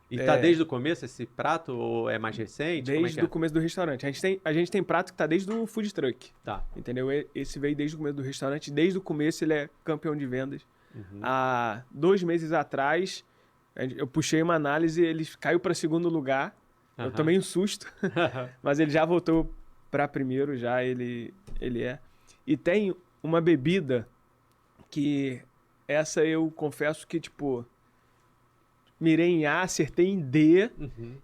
E tá desde o começo esse prato ou é mais recente? Como é Desde que é? o começo do restaurante. A gente tem prato que tá desde o food truck. Tá. Entendeu? Esse veio desde o começo do restaurante. Desde o começo ele é campeão de vendas. Há 2 meses atrás, eu puxei uma análise, ele caiu para segundo lugar. Eu tomei um susto, mas ele já voltou para primeiro, já ele é. E tem uma bebida que essa eu confesso que, tipo, mirei em A, acertei em D,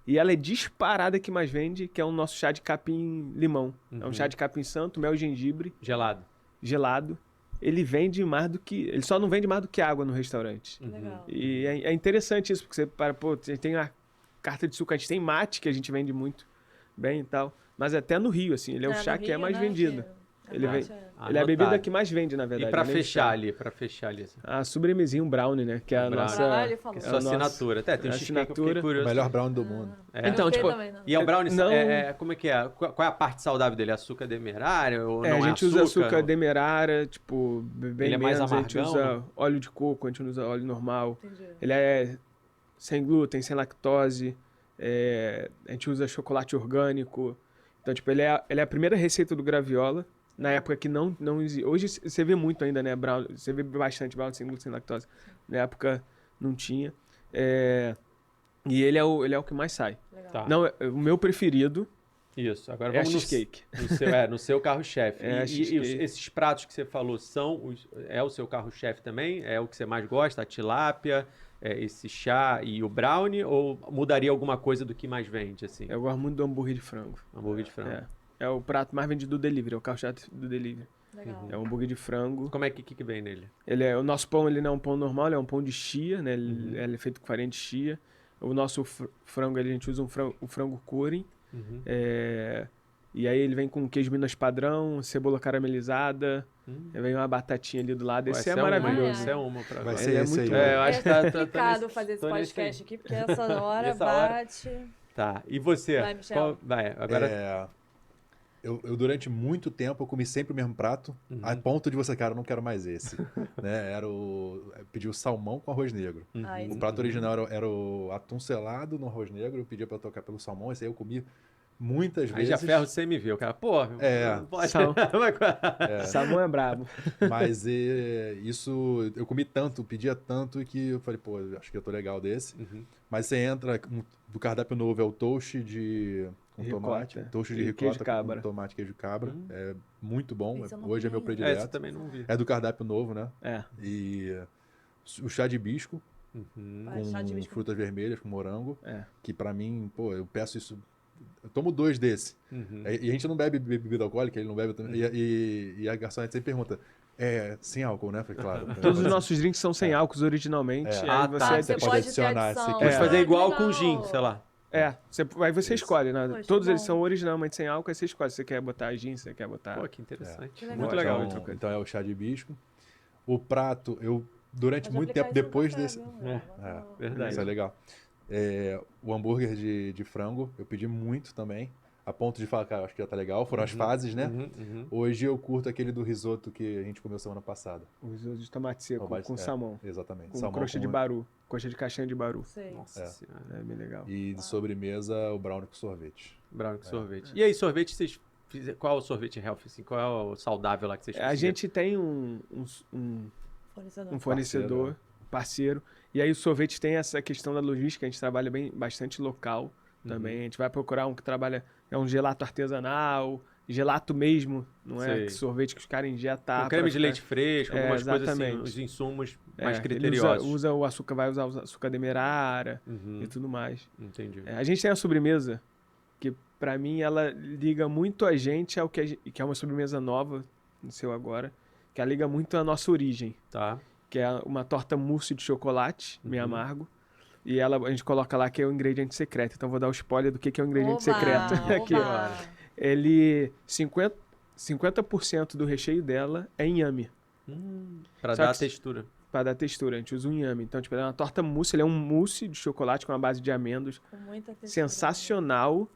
e ela é disparada que mais vende, que é o nosso chá de capim-limão. É um chá de capim-santo, mel e gengibre, Gelado. gelado. Ele vende mais do que... Ele só não vende mais do que água no restaurante. Legal. E é interessante isso, porque você para, pô, tem a carta de suco, a gente tem mate, que a gente vende muito bem e tal, mas até no Rio, assim, ele é o chá no que é Rio, mais né, vendido. que Ele mate vem- é- Ele é a bebida Anotado. que mais vende, na verdade. E pra além de fechar chá. ali, assim. A sobremesinha, um brownie, né? Que é a Brownie. nossa... Ele falou. Que é É sua a nossa assinatura. Até tem um cheesecake que eu fiquei assinatura. O curioso. melhor brownie do mundo. Então, Eu tipo, também, não. E é o brownie, Não- como é que é? Qual é a parte saudável dele? Açúcar demerara ou É, não a gente usa açúcar Não? demerara, tipo, bem Ele é mais menos. A gente amargão, usa né? óleo de coco, a gente não usa óleo normal. Entendi. Ele é sem glúten, sem lactose. A gente usa chocolate orgânico. Então, tipo, ele é a primeira receita do Graviola. Na época que não existia. Hoje você vê muito ainda, né? Brown, você vê bastante brownie sem glúten, sem lactose. Na época não tinha. E ele é o que mais sai. Legal. Tá. Não, o meu preferido Isso, agora é a vamos no, cheesecake. no seu carro-chefe. É a E cheesecake. esses pratos que você falou é o seu carro-chefe também? É o que você mais gosta? A tilápia, esse chá e o brownie? Ou mudaria alguma coisa do que mais vende, assim? Eu gosto muito do hambúrguer de frango. Hambúrguer de frango. É o prato mais vendido do delivery, é o carro-chefe do delivery. Legal. É o hambúrguer de frango. Como é que vem nele? O nosso pão ele não é um pão normal, ele é um pão de chia, né? Ele é feito com farinha de chia. O nosso frango, a gente usa o frango curry. Uhum. E aí ele vem com queijo Minas padrão, cebola caramelizada, vem uma batatinha ali do lado. Pô, Esse é essa maravilhoso. essa é uma pra Vai agora. ser Ele é esse muito- aí. Eu acho que É tá complicado fazer esse tô nesse podcast aí. aqui, porque essa hora Nessa hora- bate. Tá, e você? Vai, Michel. Vai, agora... Eu durante muito tempo, eu comi sempre o mesmo prato, a ponto de você, cara, eu não quero mais esse. Né? Eu pedi o salmão com arroz negro. Ah, O esse prato original era o atum selado no arroz negro, eu pedia pra tocar pelo salmão, esse aí eu comi muitas Aí vezes. já ferro sem me ver. O cara, pô, não pode. Sal- Salmão é brabo. Mas isso, eu comi tanto, pedia tanto, que eu falei, pô, acho que eu tô legal desse. Uhum. Mas você entra, do cardápio novo é o toast com Ricota. tomate, toast de E queijo ricota cabra. com tomate e queijo cabra. É muito bom, Esse eu não hoje é meu comi ainda. predileto. Essa também não vi. É do cardápio novo, né? É. E o chá de hibisco Vai, chá de com hibisco. frutas vermelhas, com morango, É. que pra mim, pô, eu peço isso. Eu tomo 2 desse. Uhum. E a gente não bebe bebida alcoólica, ele não bebe também. E a garçonete sempre pergunta: sem álcool, né? Eu falei, claro. Todos os nossos drinks são sem álcool originalmente. É. Aí Ah, você, tá. Você pode pode ter adicionar, se adição. quiser. Pode fazer Ah, igual que com legal. gin, sei lá. aí você escolhe, né? Poxa, Todos bom. eles são originalmente sem álcool, aí você escolhe se você quer botar gin, se você quer botar... Pô, que interessante. Que legal. Muito legal. Então é o chá de hibisco. O prato, durante Pode muito aplicar tempo isso no depois café, desse. viu? Verdade. Isso é legal. O hambúrguer de frango, eu pedi muito também. A ponto de falar, cara, acho que já tá legal. Foram as fases, né? Hoje eu curto aquele do risoto que a gente comeu semana passada. O risoto de tomate seco Mas- com salmão. Exatamente. Com Salmão coxa de com- baru. Coxa de caixinha de baru. Sei. Nossa É. senhora. É bem legal. E de sobremesa, o brownie com sorvete. Brownie com sorvete. E aí, sorvete, vocês fizeram... Qual é o sorvete healthy, assim? Qual é o saudável lá que vocês A fizeram? gente tem um Fornecedor. fornecedor, parceiro. E aí o sorvete tem essa questão da logística, a gente trabalha bastante local também. A gente vai procurar um que trabalha, um gelato artesanal, gelato mesmo, não é Sei. que sorvete que os caras injetam. Com creme de leite fresco, algumas coisas assim, exatamente. os insumos mais Ele criteriosos. usa o açúcar, vai usar o açúcar demerara Uhum. e tudo mais. Entendi. A gente tem a sobremesa, que pra mim ela liga muito a gente ao que é uma sobremesa nova, no seu agora, que ela liga muito à nossa origem, Tá. que é uma torta mousse de chocolate, meio Uhum. amargo. E a gente coloca lá que é o ingrediente secreto. Então vou dar o spoiler do que é o ingrediente Oba, secreto. Aqui, ó. oba. Ele 50% do recheio dela é inhame, Pra Só dar a que- textura. para dar textura. A gente usa um inhame. Então, tipo, ela é uma torta mousse, ele é um mousse de chocolate com uma base de amêndoas. Com muita textura. Sensacional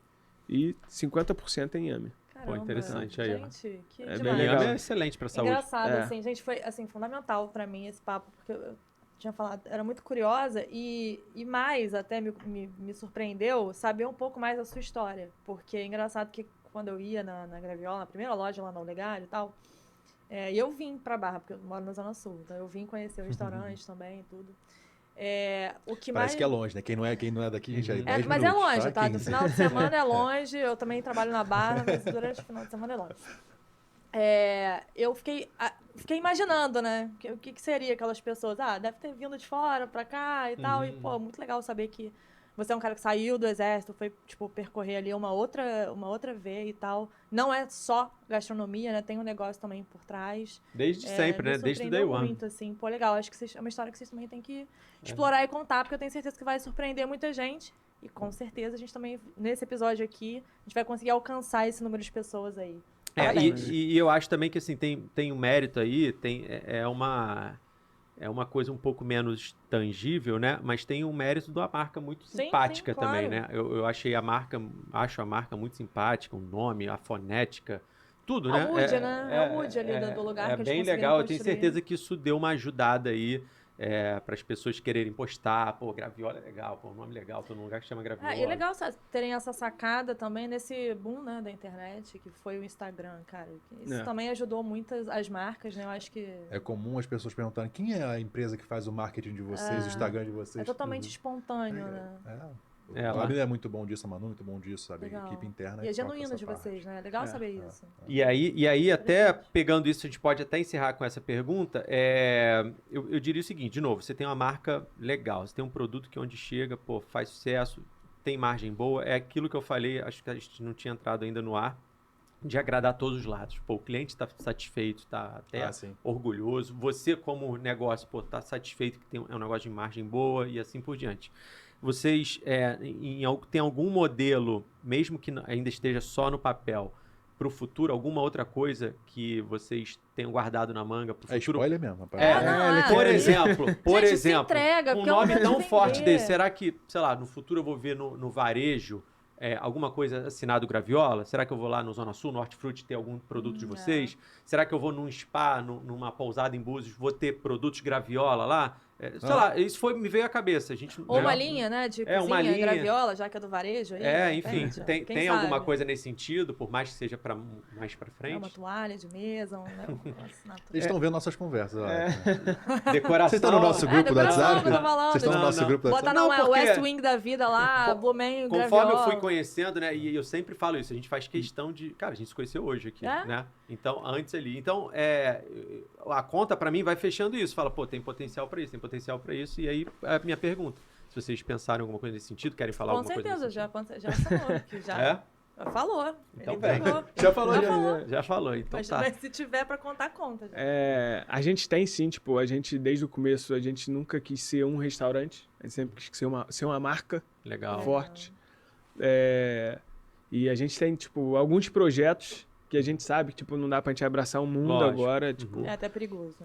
e 50% é inhame. Caramba. interessante aí, ó. Gente, que É bem demais. legal. É excelente pra saúde. Engraçado, É. assim, gente, foi assim, fundamental pra mim esse papo, porque eu tinha falado, era muito curiosa e mais até me surpreendeu saber um pouco mais da sua história. Porque é engraçado que quando eu ia na Graviola, na primeira loja lá na Olegário e tal, e eu vim pra Barra, porque eu moro na Zona Sul, então eu vim conhecer o restaurante também e tudo. O que Parece mais... que é longe, né? Quem não é daqui, gente, é 10 mas minutos, é longe, tá? No 15. final de semana é longe, eu também trabalho na Barra, mas durante o final de semana é longe. Eu fiquei imaginando, né? O que seria aquelas pessoas? Deve ter vindo de fora pra cá e tal. E, pô, muito legal saber que você é um cara que saiu do exército, foi, tipo, percorrer ali uma outra veia e tal. Não é só gastronomia, né? Tem um negócio também por trás. Desde sempre, Me né? Desde o day surpreendeu one. muito, assim. Pô, legal. Acho que é uma história que vocês também têm que explorar e contar, porque eu tenho certeza que vai surpreender muita gente. E com certeza a gente também, nesse episódio aqui, a gente vai conseguir alcançar esse número de pessoas aí. Parabéns. E eu acho também que assim, tem um mérito aí, é uma coisa um pouco menos tangível, né? Mas tem um mérito da marca muito Sim, simpática sim, claro. também, né? Eu achei acho a marca muito simpática, o nome, a fonética, tudo, né? O mood, né? É o mood ali do lugar que É eles bem conseguiram legal, eu tenho construir. certeza que isso deu uma ajudada aí para as pessoas quererem postar. Pô, Graviola é legal, pô, um nome legal, tô num lugar que chama Graviola. E é legal terem essa sacada também nesse boom, né, da internet, que foi o Instagram, cara. Isso também ajudou muitas as marcas, né? Eu acho que... É comum as pessoas perguntarem quem é a empresa que faz o marketing de vocês, o Instagram de vocês. É totalmente espontâneo, né? O Abner é muito bom disso, a Manu é muito bom disso, sabe? Legal. A equipe interna. E é genuíno de vocês, né? É legal saber isso. E aí, até pegando isso, a gente pode até encerrar com essa pergunta. Eu diria o seguinte, de novo, você tem uma marca legal, você tem um produto que onde chega, pô, faz sucesso, tem margem boa, é aquilo que eu falei, acho que a gente não tinha entrado ainda no ar, de agradar todos os lados. Pô, o cliente está satisfeito, está até orgulhoso. Você, como negócio, pô, está satisfeito que é um negócio de margem boa e assim por diante. Vocês tem algum modelo, mesmo que ainda esteja só no papel, para o futuro, alguma outra coisa que vocês tenham guardado na manga para o futuro? É spoiler mesmo, rapaz. Por exemplo, se entrega, um nome tão forte desse, será que, sei lá, no futuro eu vou ver no varejo alguma coisa assinado Graviola? Será que eu vou lá no Zona Sul, no Hortifruti, ter algum produto de vocês? Será que eu vou num spa, numa pousada em Búzios, vou ter produtos Graviola lá? Sei lá, isso me veio à cabeça. A gente, ou uma linha, né? De cozinha, uma linha. Graviola, já que é do varejo. Aí, enfim, tem alguma coisa nesse sentido, por mais que seja mais pra frente? Uma toalha de mesa, Eles estão vendo nossas conversas lá. Decoração. Vocês estão no nosso grupo do WhatsApp? Vocês estão no nosso grupo do WhatsApp? Bota na West Wing da vida lá, Blumen, conforme Graviola. eu fui conhecendo, né? E eu sempre falo isso, a gente faz questão de... Cara, a gente se conheceu hoje aqui, né? Então, antes ali. Então, a conta pra mim vai fechando isso. Fala, pô, tem potencial pra isso, tem potencial pra isso. E aí, a minha pergunta. Se vocês pensaram em alguma coisa nesse sentido, querem falar alguma coisa nesse sentido? Com certeza, já falou. Já falou. Então, Já falou, então mas, tá. Mas se tiver pra contar, conta. A gente tem sim, tipo, a gente desde o começo, a gente nunca quis ser um restaurante. A gente sempre quis ser uma marca forte. E a gente tem, tipo, alguns projetos que a gente sabe que, tipo, não dá pra gente abraçar o mundo agora, tipo... É até perigoso.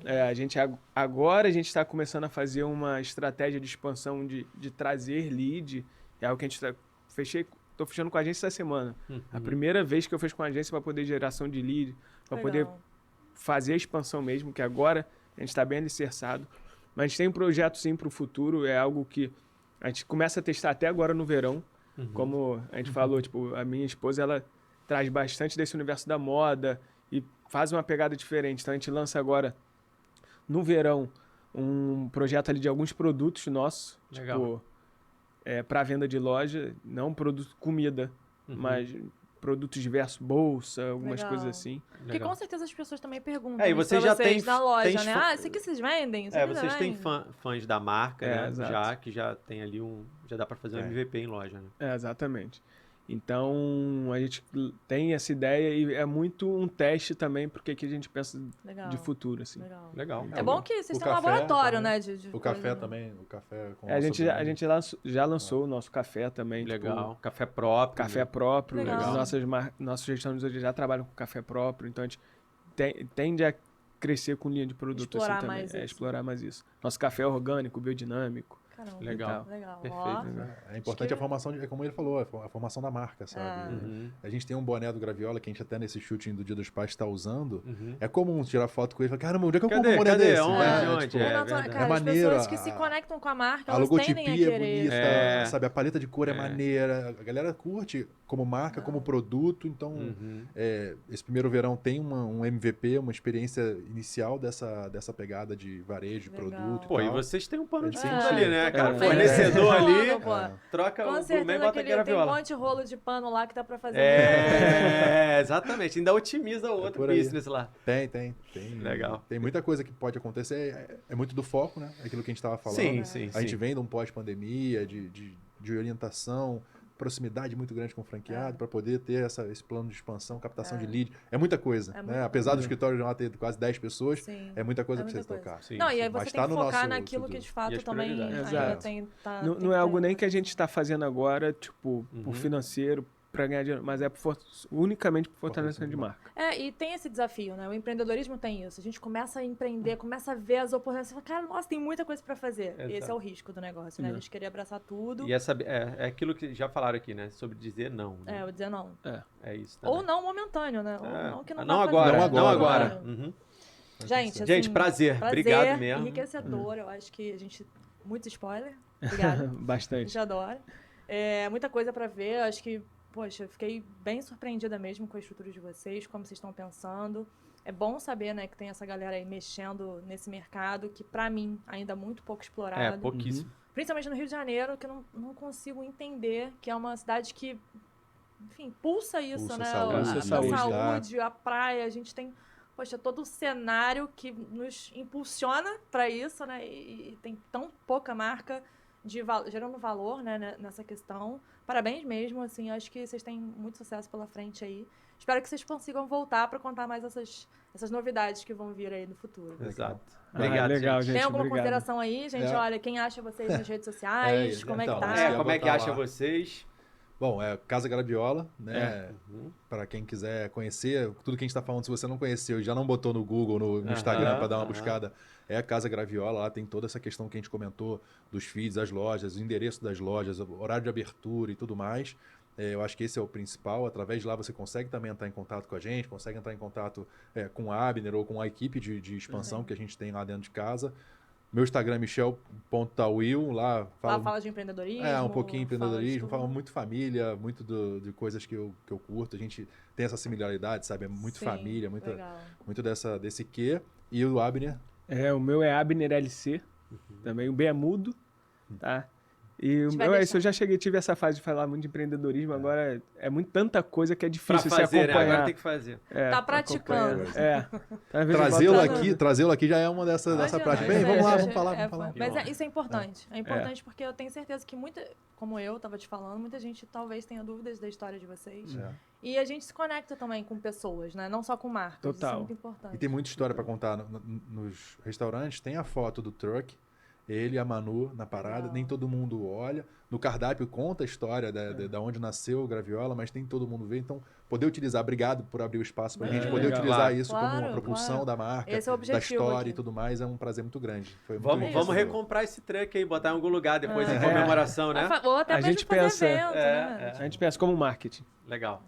Agora a gente tá começando a fazer uma estratégia de expansão de trazer lead, é algo que a gente tô fechando com a agência essa semana. A primeira vez que eu fecho com a agência para poder geração de lead, para poder fazer a expansão mesmo, que agora a gente tá bem alicerçado. Mas a gente tem um projeto sim pro futuro, é algo que a gente começa a testar até agora no verão, como a gente falou, tipo, a minha esposa, ela traz bastante desse universo da moda e faz uma pegada diferente. Então a gente lança agora, no verão, um projeto ali de alguns produtos nossos. Legal. Tipo, para venda de loja, não produto comida, mas produtos diversos, bolsa, algumas coisas assim. Porque com certeza as pessoas também perguntam e vocês já têm na loja, né? Isso aqui vocês vendem? Vocês têm fãs da marca, né? Que já tem ali já dá para fazer um MVP em loja, né? Exatamente. Então, a gente tem essa ideia e é muito um teste também, porque aqui a gente pensa de futuro, assim. Legal. É bom que vocês têm um laboratório, também, né? O café também, o café com a gente já lançou o nosso café também. Legal. Tipo, café próprio. Café próprio. Nossos restaurantes já trabalham com café próprio, então a gente tende a crescer com linha de produto explorar assim também. Mais explorar mais isso. Nosso café é orgânico, biodinâmico. Caramba, legal. Perfeito. É importante a formação, como ele falou, a formação da marca, sabe? A gente tem um boné do Graviola que a gente até nesse shooting do Dia dos Pais está usando. É comum tirar foto com ele e falar, caramba, onde é que eu compro um boné desse? Onde? É maneiro. As pessoas que se conectam com a marca, a elas logotipia tendem a querer. é bonita, sabe? A paleta de cor é maneira. A galera curte como marca, como produto. Então, esse primeiro verão tem um MVP, uma experiência inicial dessa pegada de varejo, produto. Pô, e vocês têm um pano de fundo ali, né, cara? Fornecedor ali, troca com o certeza bota que tem um monte de rolo de pano lá que dá pra fazer. Exatamente. Ainda otimiza o outro business lá. Tem. Legal. Tem muita coisa que pode acontecer. É muito do foco, né? Aquilo que a gente estava falando. Sim. A gente vem de um pós-pandemia, de orientação, proximidade muito grande com o franqueado para poder ter esse plano de expansão, captação de lead. É muita coisa, né? Apesar do escritório já ter quase 10 pessoas, é muita coisa para você tocar. Não, e aí você tem que focar naquilo que de fato também ainda tem... Não é algo nem que a gente está fazendo agora, tipo, por financeiro, para ganhar dinheiro, mas é unicamente por fortalecimento de marca. E tem esse desafio, né? O empreendedorismo tem isso. A gente começa a empreender, começa a ver as oportunidades. Você fala, cara, nossa, tem muita coisa para fazer. E esse é o risco do negócio, né? A gente querer abraçar tudo. E é aquilo que já falaram aqui, né? Sobre dizer não. Né? O dizer não. É isso também. Ou não momentâneo, né? Ou não que não agora. Não agora. Gente, Gente, prazer. Obrigado mesmo. Enriquecedor. Eu acho que a gente... Muito spoiler. Obrigada. Bastante. A gente adora. Muita coisa pra ver. Eu acho que, poxa, eu fiquei bem surpreendida mesmo com a estrutura de vocês, como vocês estão pensando. É bom saber, né, que tem essa galera aí mexendo nesse mercado que, pra mim, ainda é muito pouco explorado. Pouquíssimo. Principalmente no Rio de Janeiro, que eu não consigo entender, que é uma cidade que, enfim, pulsa isso, Pulsa né? saúde, A saúde, a praia, a gente tem, poxa, todo o cenário que nos impulsiona para isso, né? E tem tão pouca marca gerando valor, né, nessa questão. Parabéns mesmo, assim, acho que vocês têm muito sucesso pela frente aí. Espero que vocês consigam voltar para contar mais essas novidades que vão vir aí no futuro. Exato. Obrigado, legal, gente. Tem alguma obrigado. consideração aí, gente? Olha, quem acha vocês nas redes sociais? Como é que tá? Como é que acha vocês? Bom, Casa Graviola, né? Para quem quiser conhecer, tudo que a gente está falando, se você não conheceu e já não botou no Google, no Instagram para dar uma buscada, é a Casa Graviola. Lá tem toda essa questão que a gente comentou dos feeds, as lojas, o endereço das lojas, o horário de abertura e tudo mais. Eu acho que esse é o principal. Através de lá você consegue também entrar em contato com a gente, consegue entrar em contato com o Abner ou com a equipe de expansão que a gente tem lá dentro de casa. Meu Instagram é michel.tawil, lá fala de empreendedorismo. Um pouquinho de empreendedorismo, fala muito família, muito de coisas que eu curto. A gente tem essa similaridade, sabe? É muito família, muito desse quê. E o Abner? O meu é Abner LC, também o B é mudo, tá? E o meu eu já tive essa fase de falar muito de empreendedorismo, agora é muito tanta coisa que é difícil se acompanhar. Né? Agora tem que fazer. Tá praticando. Trazê-lo aqui já é uma dessa prática. Bem, vamos lá, vamos falar. Mas isso é importante. É importante porque eu tenho certeza que como eu estava te falando, muita gente talvez tenha dúvidas da história de vocês. E a gente se conecta também com pessoas, né? Não só com marcas. Total. Isso é muito importante. E tem muita história para contar nos restaurantes. Tem a foto do truck. Ele e a Manu na parada, nem todo mundo olha. No cardápio conta a história da onde nasceu o Graviola, mas nem todo mundo vê. Então, poder utilizar, obrigado por abrir o espaço para a gente poder utilizar isso como uma propulsão da marca, esse é o da história aqui. E tudo mais, é um prazer muito grande. Vamos recomprar esse truck aí, botar em algum lugar depois em comemoração, né? Ou até a gente pensa, evento, né? A gente pensa como marketing. Legal.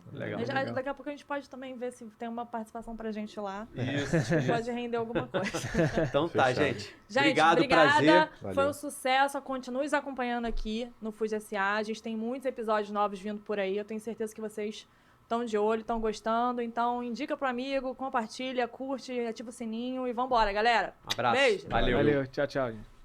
Daqui a pouco a gente pode também ver se tem uma participação pra gente lá. Isso. Pode render alguma coisa. Então tá, gente. Obrigada. Prazer. Foi um sucesso. Continue nos acompanhando aqui no Fuji SA. A gente tem muitos episódios novos vindo por aí. Eu tenho certeza que vocês estão de olho, estão gostando. Então, indica pro amigo, compartilha, curte, ativa o sininho e vambora, galera. Um abraço. Beijo. Valeu. Tchau, gente.